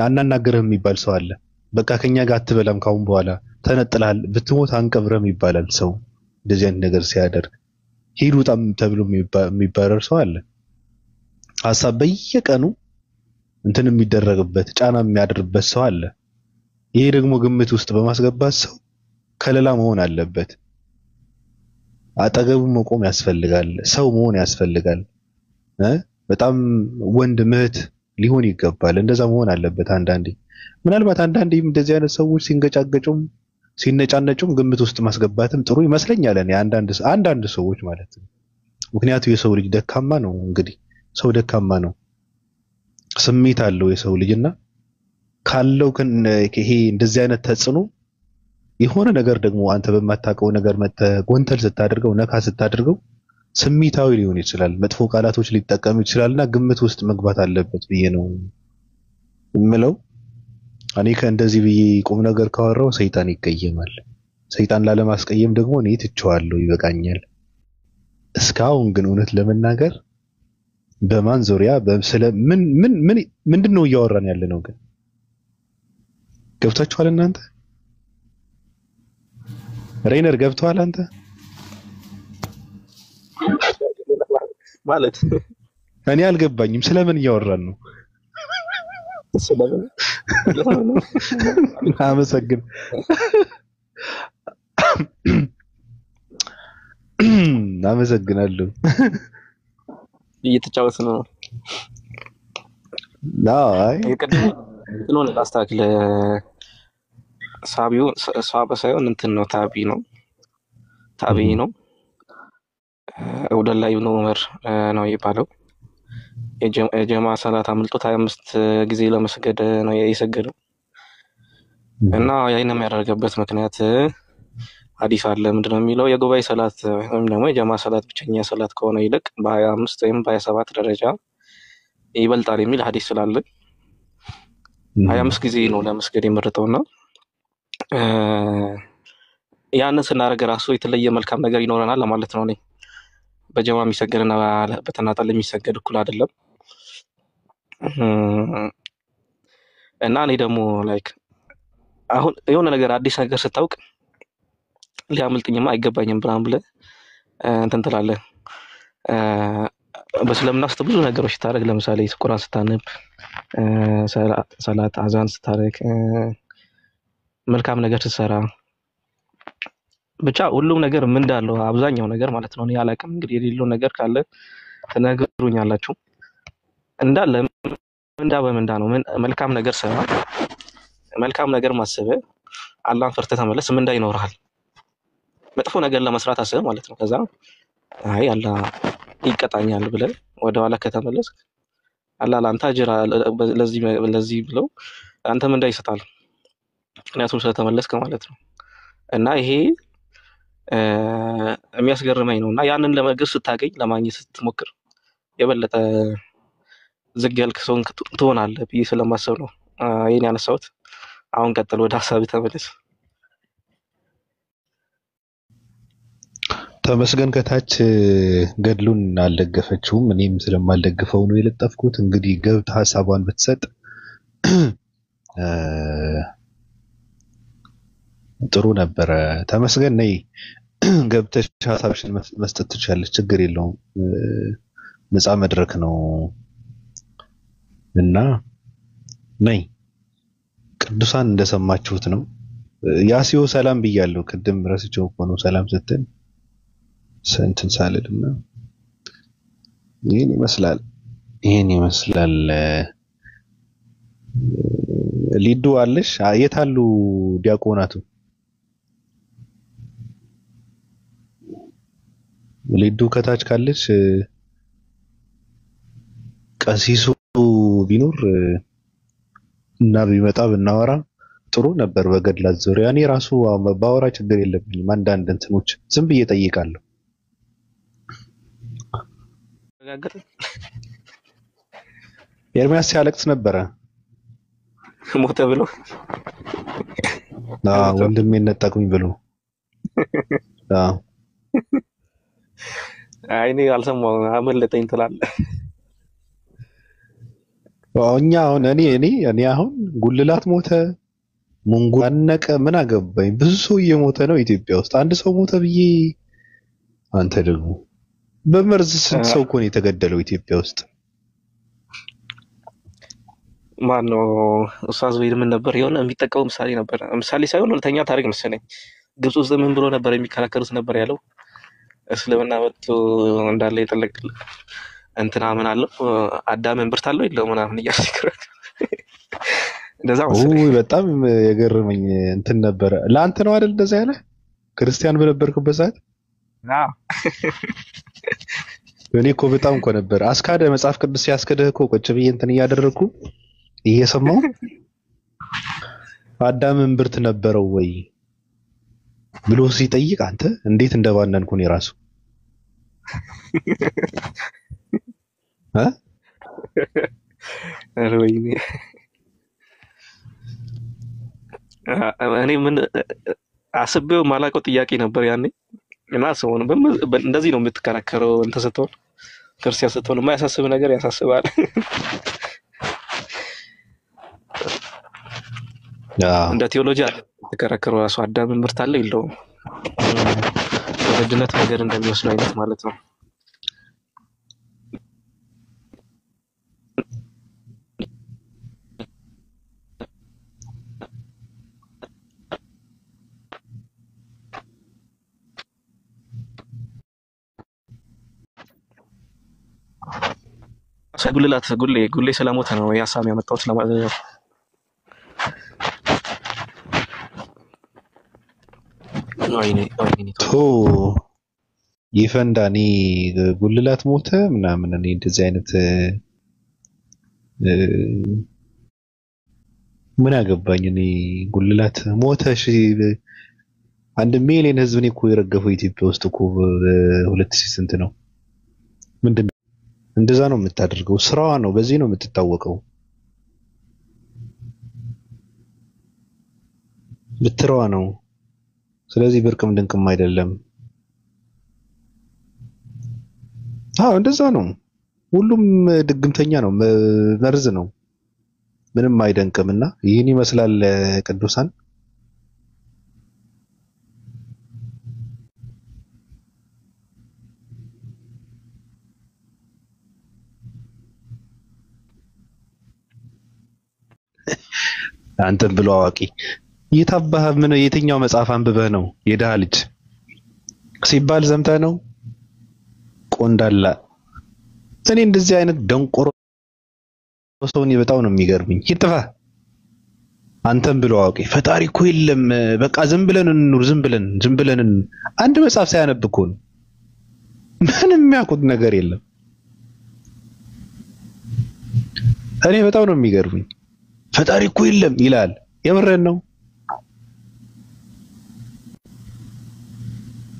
አናናገርህም የሚባል ሰው አለ። በቃ ከኛ ጋር አትበላም ካሁን በኋላ ተነጥለሃል፣ ብትሞት አንቀብረም ይባላል። ሰው እንደዚህ አይነት ነገር ሲያደርግ ሂዱ ጣም ተብሎ የሚባረር ሰው አለ። ሀሳብ በየቀኑ እንትን የሚደረግበት ጫና የሚያድርበት ሰው አለ። ይሄ ደግሞ ግምት ውስጥ በማስገባት ሰው ከለላ መሆን አለበት። አጠገቡ መቆም ያስፈልጋል። ሰው መሆን ያስፈልጋል። በጣም ወንድ ምህት ሊሆን ይገባል። እንደዛ መሆን አለበት። አንዳንዴ ምናልባት አንዳንዴም እንደዚህ አይነት ሰዎች ሲንገጫገጩም ሲነጫነጩም ግምት ውስጥ ማስገባትም ጥሩ ይመስለኛል። እኔ አንዳንድ ሰዎች ማለት ነው። ምክንያቱም የሰው ልጅ ደካማ ነው። እንግዲህ ሰው ደካማ ነው፣ ስሜት አለው የሰው ልጅና ካለው ይሄ እንደዚህ አይነት ተጽዕኖ የሆነ ነገር ደግሞ አንተ በማታውቀው ነገር ጎንተል ስታደርገው ነካ ስታደርገው ስሜታዊ ሊሆን ይችላል። መጥፎ ቃላቶች ሊጠቀም ይችላልና ግምት ውስጥ መግባት አለበት ብዬ ነው የምለው። እኔ ከእንደዚህ ብዬ ቁም ነገር ካወራው ሰይጣን ይቀየማል። ሰይጣን ላለማስቀየም ደግሞ እኔ ትቼዋለሁ፣ ይበቃኛል። እስካሁን ግን እውነት ለመናገር በማን ዙሪያ ስለ ምንድነው እያወራን ያለ ነው? ግን ገብታችኋል እናንተ? ሬነር ገብቷል አንተ? ማለት እኔ አልገባኝም። ስለምን እያወራን ነው? ስለምን አመሰግን አመሰግናለሁ። እየተጫወት ነው። አይ የቀድሞ ነው አስተካክለ ሳቢው ሳባ ሳይሆን እንትን ነው ታቢ ነው ወደ ላይ ነው ዑመር ነው የሚባለው። የጀማ ሰላት አምልጦት 25 ጊዜ ለመስገድ ነው የሰገደው እና ያይን የሚያደርገበት ምክንያት ሐዲስ አለ። ምንድነው የሚለው? የጉባኤ ሰላት ወይም ደግሞ የጀማ ሰላት ብቸኛ ሰላት ከሆነ ይልቅ በ25 ወይም በ27 ደረጃ ይበልጣል የሚል ሐዲስ ስላለ 25 ጊዜ ነው ለመስገድ የመረጠውና ያንን ስናደርግ ራሱ የተለየ መልካም ነገር ይኖረናል ለማለት ነው። እኔ በጀማ የሚሰገድና በተናጠል የሚሰገድ እኩል አይደለም እና እኔ ደግሞ ላይክ አሁን የሆነ ነገር አዲስ ነገር ስታውቅ ሊያመልጥኝማ አይገባኝም ብለህ እንትን ትላለህ። በእስልምና ውስጥ ብዙ ነገሮች ስታደርግ ለምሳሌ ቁርአን ስታነብ፣ ሰላት አዛን ስታደርግ፣ መልካም ነገር ስትሰራ ብቻ ሁሉም ነገር ምን እንዳለው አብዛኛው ነገር ማለት ነው። እኔ አላውቅም እንግዲህ የሌለው ነገር ካለ ተነግሩኛላችሁ። እንዳለ በምንዳ ነው መልካም ነገር ሰራ፣ መልካም ነገር ማሰብ፣ አላህን ፈርተህ ተመለስ፣ ምንዳ ይኖርሃል። መጥፎ ነገር ለመስራት አስበህ ማለት ነው። ከዛ አይ አላህ ይቀጣኛል ብለህ ወደ ኋላ ከተመለስክ አላህ ላንተ አጅር ለዚህ ብለው አንተ ምንዳ ይሰጣል። ምክንያቱም ስለተመለስክ ማለት ነው። እና ይሄ የሚያስገርመኝ ነውና ያንን ለመግስ ስታገኝ ለማግኘት ስትሞክር የበለጠ ዝግ ያልክ ሰው ትሆናለህ ብዬ ስለማሰብ ነው ይሄን ያነሳሁት። አሁን ቀጥል፣ ወደ ሐሳብ ተመለስ። ተመስገን ከታች ገድሉን አልደገፈችውም። እኔም ስለማልደግፈው ነው የለጠፍኩት። እንግዲህ ገብታ ሐሳቧን ብትሰጥ ጥሩ ነበረ። ተመስገን ነይ ገብተሽ ሐሳብሽን መስጠት ትችላለሽ፣ ችግር የለውም። ነፃ መድረክ ነው እና ነይ። ቅዱሳን እንደሰማችሁት ነው። ያሲዮ ሰላም ብያለሁ። ቅድም ረስቼው እኮ ነው ሰላም ስትል እንትን ሳልልና ይሄን ይመስላል። ሊዱ አለሽ? የት አሉ ዲያቆናቱ? ሊዱ ከታች ካለች ቀሲሱ ቢኖር እና ቢመጣ ብናወራ ጥሩ ነበር በገድላት ዙሪያ። እኔ ራሱ ባወራ ችግር የለብኝም። አንዳንድ እንትኖች ዝም ብዬ ጠይቃለሁ። ተረጋግጥ። ኤርሚያስ ሲያለቅስ ነበረ። ሞተ ብሎ ወንድሜ ነጠቁኝ ብሎ አይ እኔ አልሰማሁም፣ አመለጠኝ ትላለህ። እኛ አሁን እኔ አሁን ጉልላት ሞተ ሙንጉ አነቀ ምን አገባኝ? ብዙ ሰው እየሞተ ነው ኢትዮጵያ ውስጥ። አንድ ሰው ሞተ ብዬ አንተ ደግሞ በመርዝ ስንት ሰው እኮ ነው የተገደለው ኢትዮጵያ ውስጥ? ማን ነው ኡስታዝ ወይድ ምን ነበር የሆነ የሚጠቀመው ምሳሌ ነበር። ምሳሌ ሳይሆን ሁለተኛ ታሪክ መሰለኝ። ግብጽ ውስጥ ምን ብሎ ነበር የሚከራከሩት ነበር ያለው እስልምና መጥቶ እንዳለ የጠለቅ እንትና ምን አለው አዳም እምብርት አለው የለው ምናምን እያስከራከረ እንደዛ መሰለኝ። በጣም የገረመኝ እንትን ነበረ። ለአንተ ነው አይደል እንደዛ ያለ ክርስቲያን በነበርክበት ሰዓት? እኔ እኮ በጣም እኮ ነበር አስካደ መጽሐፍ ቅዱስ ሲያስከደህ እኮ ቁጭ ብዬ እንትን እያደረኩ እየሰማው አዳም እምብርት ነበረው ወይ ብሎ ሲጠይቅ አንተ እንዴት እንደባነንኩ ነው የራሱ እኔ ምን አስቤው ማላውቀው ጥያቄ ነበር ያኔ እና ሰውን እንደዚህ ነው የምትከራከረው እንተ ስትሆን ክርስቲያን ስትሆን የማያሳስብ ነገር ያሳስባል። እንደ ቴዎሎጂ ተከራከረው ራሱ አዳም እምብርት አለው የለውም ወደድነት ነገር እንደሚወስድ አይነት ማለት ነው። ጉልላት ጉሌ ስለሞተ ነው ያሳም ያመጣው ስለማለት ነው። ይፈንዳኒ ጉልላት ሞተ ምናምን እኔ እንደዚህ አይነት ምን አገባኝ እኔ ጉልላት ሞተ። እሺ 1 ሚሊዮን ህዝብ ነው እኮ የረገፈው ኢትዮጵያ ውስጥ እኮ 2000 ስንት ነው? ምንድነው እንደዛ ነው የምታደርገው? ስራዋ ነው፣ በዚህ ነው የምትታወቀው። ብትረዋ ነው። ስለዚህ ብርቅም ድንቅም አይደለም። እንደዛ ነው። ሁሉም ድግምተኛ ነው፣ መርዝ ነው። ምንም አይደንቅምና ይህን ይመስላል ቅዱሳን። አንተም ብሎ አዋቂ የታባህ ምን የትኛው መጽሐፍ አንብበህ ነው የደሃ ልጅ ሲባል ዘምተህ ነው? ቆንዳላ እኔ እንደዚህ አይነት ደንቆሮ ሰውን በጣም ነው የሚገርምኝ። ይጥፋ። አንተም ብሎ አዋቂ ፈጣሪ እኮ የለም በቃ ዝም ብለን እንኑር፣ ዝም ብለን አንድ መጽሐፍ ሳያነብ እኮ ነው። ምንም የሚያውቁት ነገር የለም። እኔ በጣም ነው የሚገርምኝ። ፈጣሪ እኮ የለም ይላል። የምረን ነው።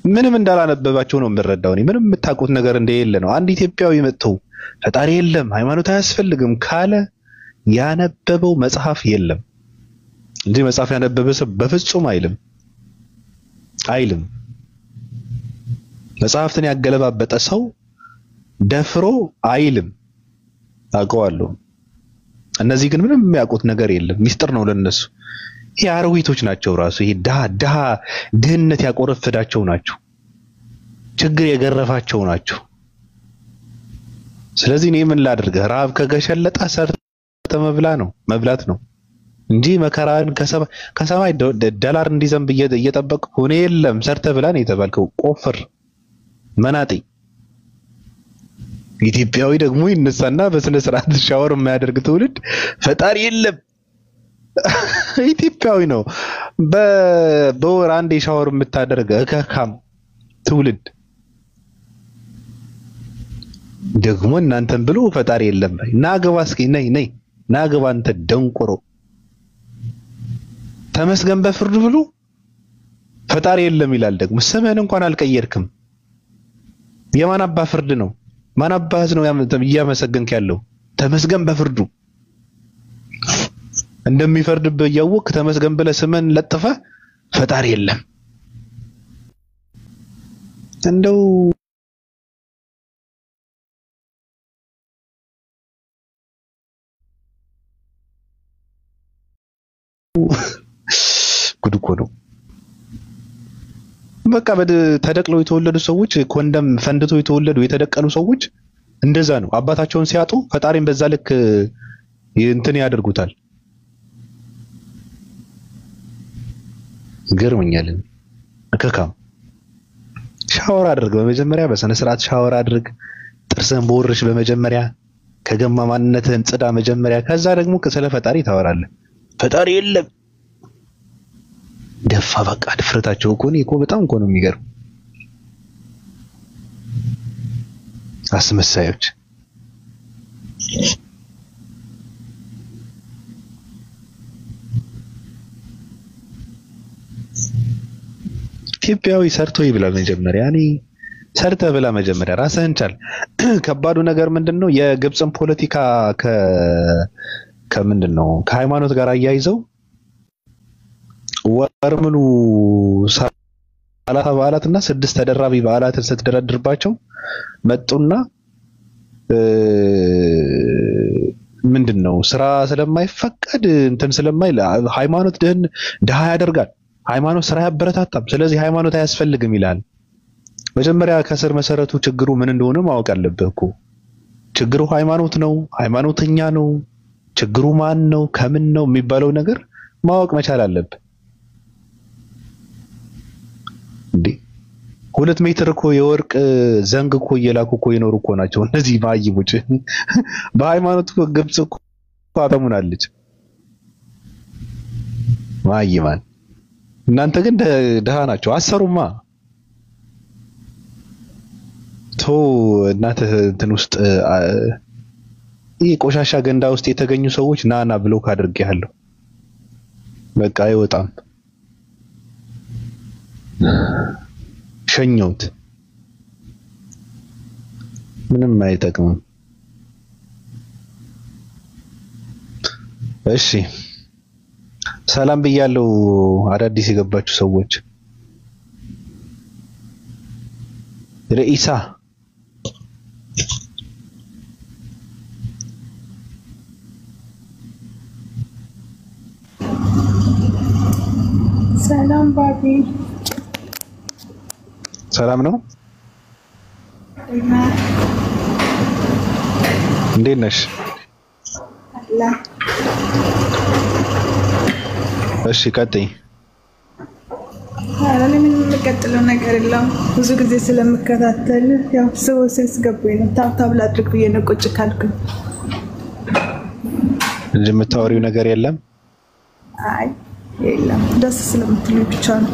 ምንም እንዳላነበባቸው ነው የምረዳው። እኔ ምንም የምታውቁት ነገር እንደሌለ ነው። አንድ ኢትዮጵያዊ መጥቶ ፈጣሪ የለም ሃይማኖት አያስፈልግም ካለ ያነበበው መጽሐፍ የለም እንጂ መጽሐፍ ያነበበ ሰው በፍጹም አይልም። መጽሐፍትን ያገለባበጠ ሰው ደፍሮ አይልም። አውቀዋለሁ። እነዚህ ግን ምንም የሚያውቁት ነገር የለም። ሚስጥር ነው ለነሱ። ይሄ አርዊቶች ናቸው። ራሱ ይሄ ድህነት ያቆረፈዳቸው ናቸው። ችግር የገረፋቸው ናቸው። ስለዚህ እኔ ምን ላድርግ? ራብ ከገሸለጣ ሰርተ መብላት ነው እንጂ መከራን ከሰማይ ዶላር እንዲዘንብ እየጠበቅኩ ሆነ የለም። ሰርተ ብላ ነው የተባልከው። ቆፍር መናጤ። ኢትዮጵያዊ ደግሞ ይነሳና በስነ ስርዓት ሻወር የማያደርግ ትውልድ ፈጣሪ የለም። ኢትዮጵያዊ ነው በወር አንዴ ሻወር የምታደርግ እከካም ትውልድ ደግሞ እናንተን ብሎ ፈጣሪ የለም። ናገባ እስኪ ነይ ናገባ። አንተ ደንቆሮ ተመስገን በፍርድ ብሎ ፈጣሪ የለም ይላል። ደግሞ ስምህን እንኳን አልቀየርክም። የማን አባ ፍርድ ነው? ማን አባህ ነው እያመሰገንክ ያለው? ተመስገን በፍርዱ። እንደሚፈርድብህ እያወቅህ ተመስገን ብለህ ስምን ለጥፈህ ፈጣሪ የለም እንደው ጉድ እኮ ነው። በቃ ተደቅለው የተወለዱ ሰዎች ኮንደም ፈንድቶ የተወለዱ የተደቀሉ ሰዎች እንደዛ ነው። አባታቸውን ሲያጡ ፈጣሪን በዛ ልክ እንትን ያደርጉታል። ይገርመኛል። እከካም ሻወር አድርግ፣ በመጀመሪያ በስነ ስርዓት ሻወር አድርግ። ጥርስህን ቦርሽ በመጀመሪያ፣ ከገማ ማንነትህን ጽዳ መጀመሪያ። ከዛ ደግሞ ስለ ፈጣሪ ታወራለህ። ፈጣሪ የለም ደፋ። በቃ ድፍረታቸው እኮ በጣም እኮ ነው የሚገርም። አስመሳዮች። ኢትዮጵያዊ ሰርቶ ይብላ መጀመሪያ። ሰርተህ ብላ መጀመሪያ፣ ራስህን ቻል። ከባዱ ነገር ምንድነው? የግብፅን ፖለቲካ ከምንድነው ከሃይማኖት ጋር አያይዘው ወር ሙሉ 30 በዓላትና 6 ተደራቢ በዓላትን ስትደረድርባቸው መጡና ምንድነው ስራ ስለማይፈቀድ እንትን ስለማይል ሃይማኖት ድሃ ያደርጋል፣ ሃይማኖት ስራ ያበረታታም፣ ስለዚህ ሃይማኖት አያስፈልግም ይላል። መጀመሪያ ከስር መሰረቱ ችግሩ ምን እንደሆነ ማወቅ አለብህ እኮ። ችግሩ ሃይማኖት ነው፣ ሃይማኖተኛ ነው፣ ችግሩ ማን ነው ከምን ነው የሚባለው ነገር ማወቅ መቻል አለብህ። እንዴ 2 ሜትር እኮ የወርቅ ዘንግ እኮ እየላኩ እኮ ይኖሩ እኮ ናቸው እነዚህ ማይቦች። በሃይማኖት እኮ ግብጽ እኮ አጠሙናለች ማይማን። እናንተ ግን ደሃ ናቸው። አሰሩማ ቶ እናንተ እንትን ውስጥ ይሄ ቆሻሻ ገንዳ ውስጥ የተገኙ ሰዎች ናና ብሎክ አድርጌያለሁ። በቃ አይወጣም፣ ሸኘሁት። ምንም አይጠቅምም። እሺ ሰላም ብያለሁ። አዳዲስ የገባችሁ ሰዎች ረኢሳ ሰላም ባቢ፣ ሰላም ነው። እንዴት ነሽ? አላ እሺ ቀጥይ። እኔ ምንም የምቀጥለው ነገር የለም። ብዙ ጊዜ ስለምከታተል ያው ሰው ሲያስገቡኝ ነው ታብታብ ላድርግ ብዬ ነው ቁጭ ካልኩኝ እንጂ የምታወሪው ነገር የለም። አይ የለም፣ ደስ ስለምትሉኝ ብቻ ነው።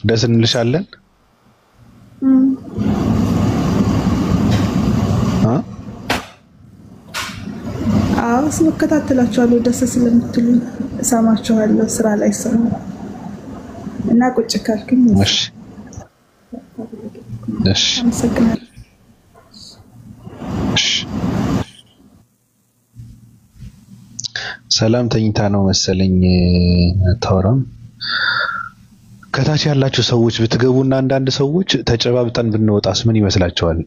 ደስ እንልሻለን። አዎ ስለምከታተላችኋለሁ፣ ደስ ስለምትሉኝ እሰማችኋለሁ። ስራ ላይ ሰው እና ቁጭ ካልኩኝ እሺ እሺ አመሰግናለሁ። ሰላም ተኝታ ነው መሰለኝ ታወራም። ከታች ያላችሁ ሰዎች ብትገቡና አንዳንድ ሰዎች ተጨባብጠን ብንወጣስ ምን ይመስላችኋል?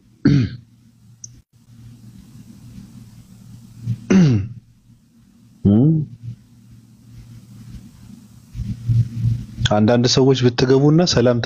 አንዳንድ ሰዎች ብትገቡና ሰላም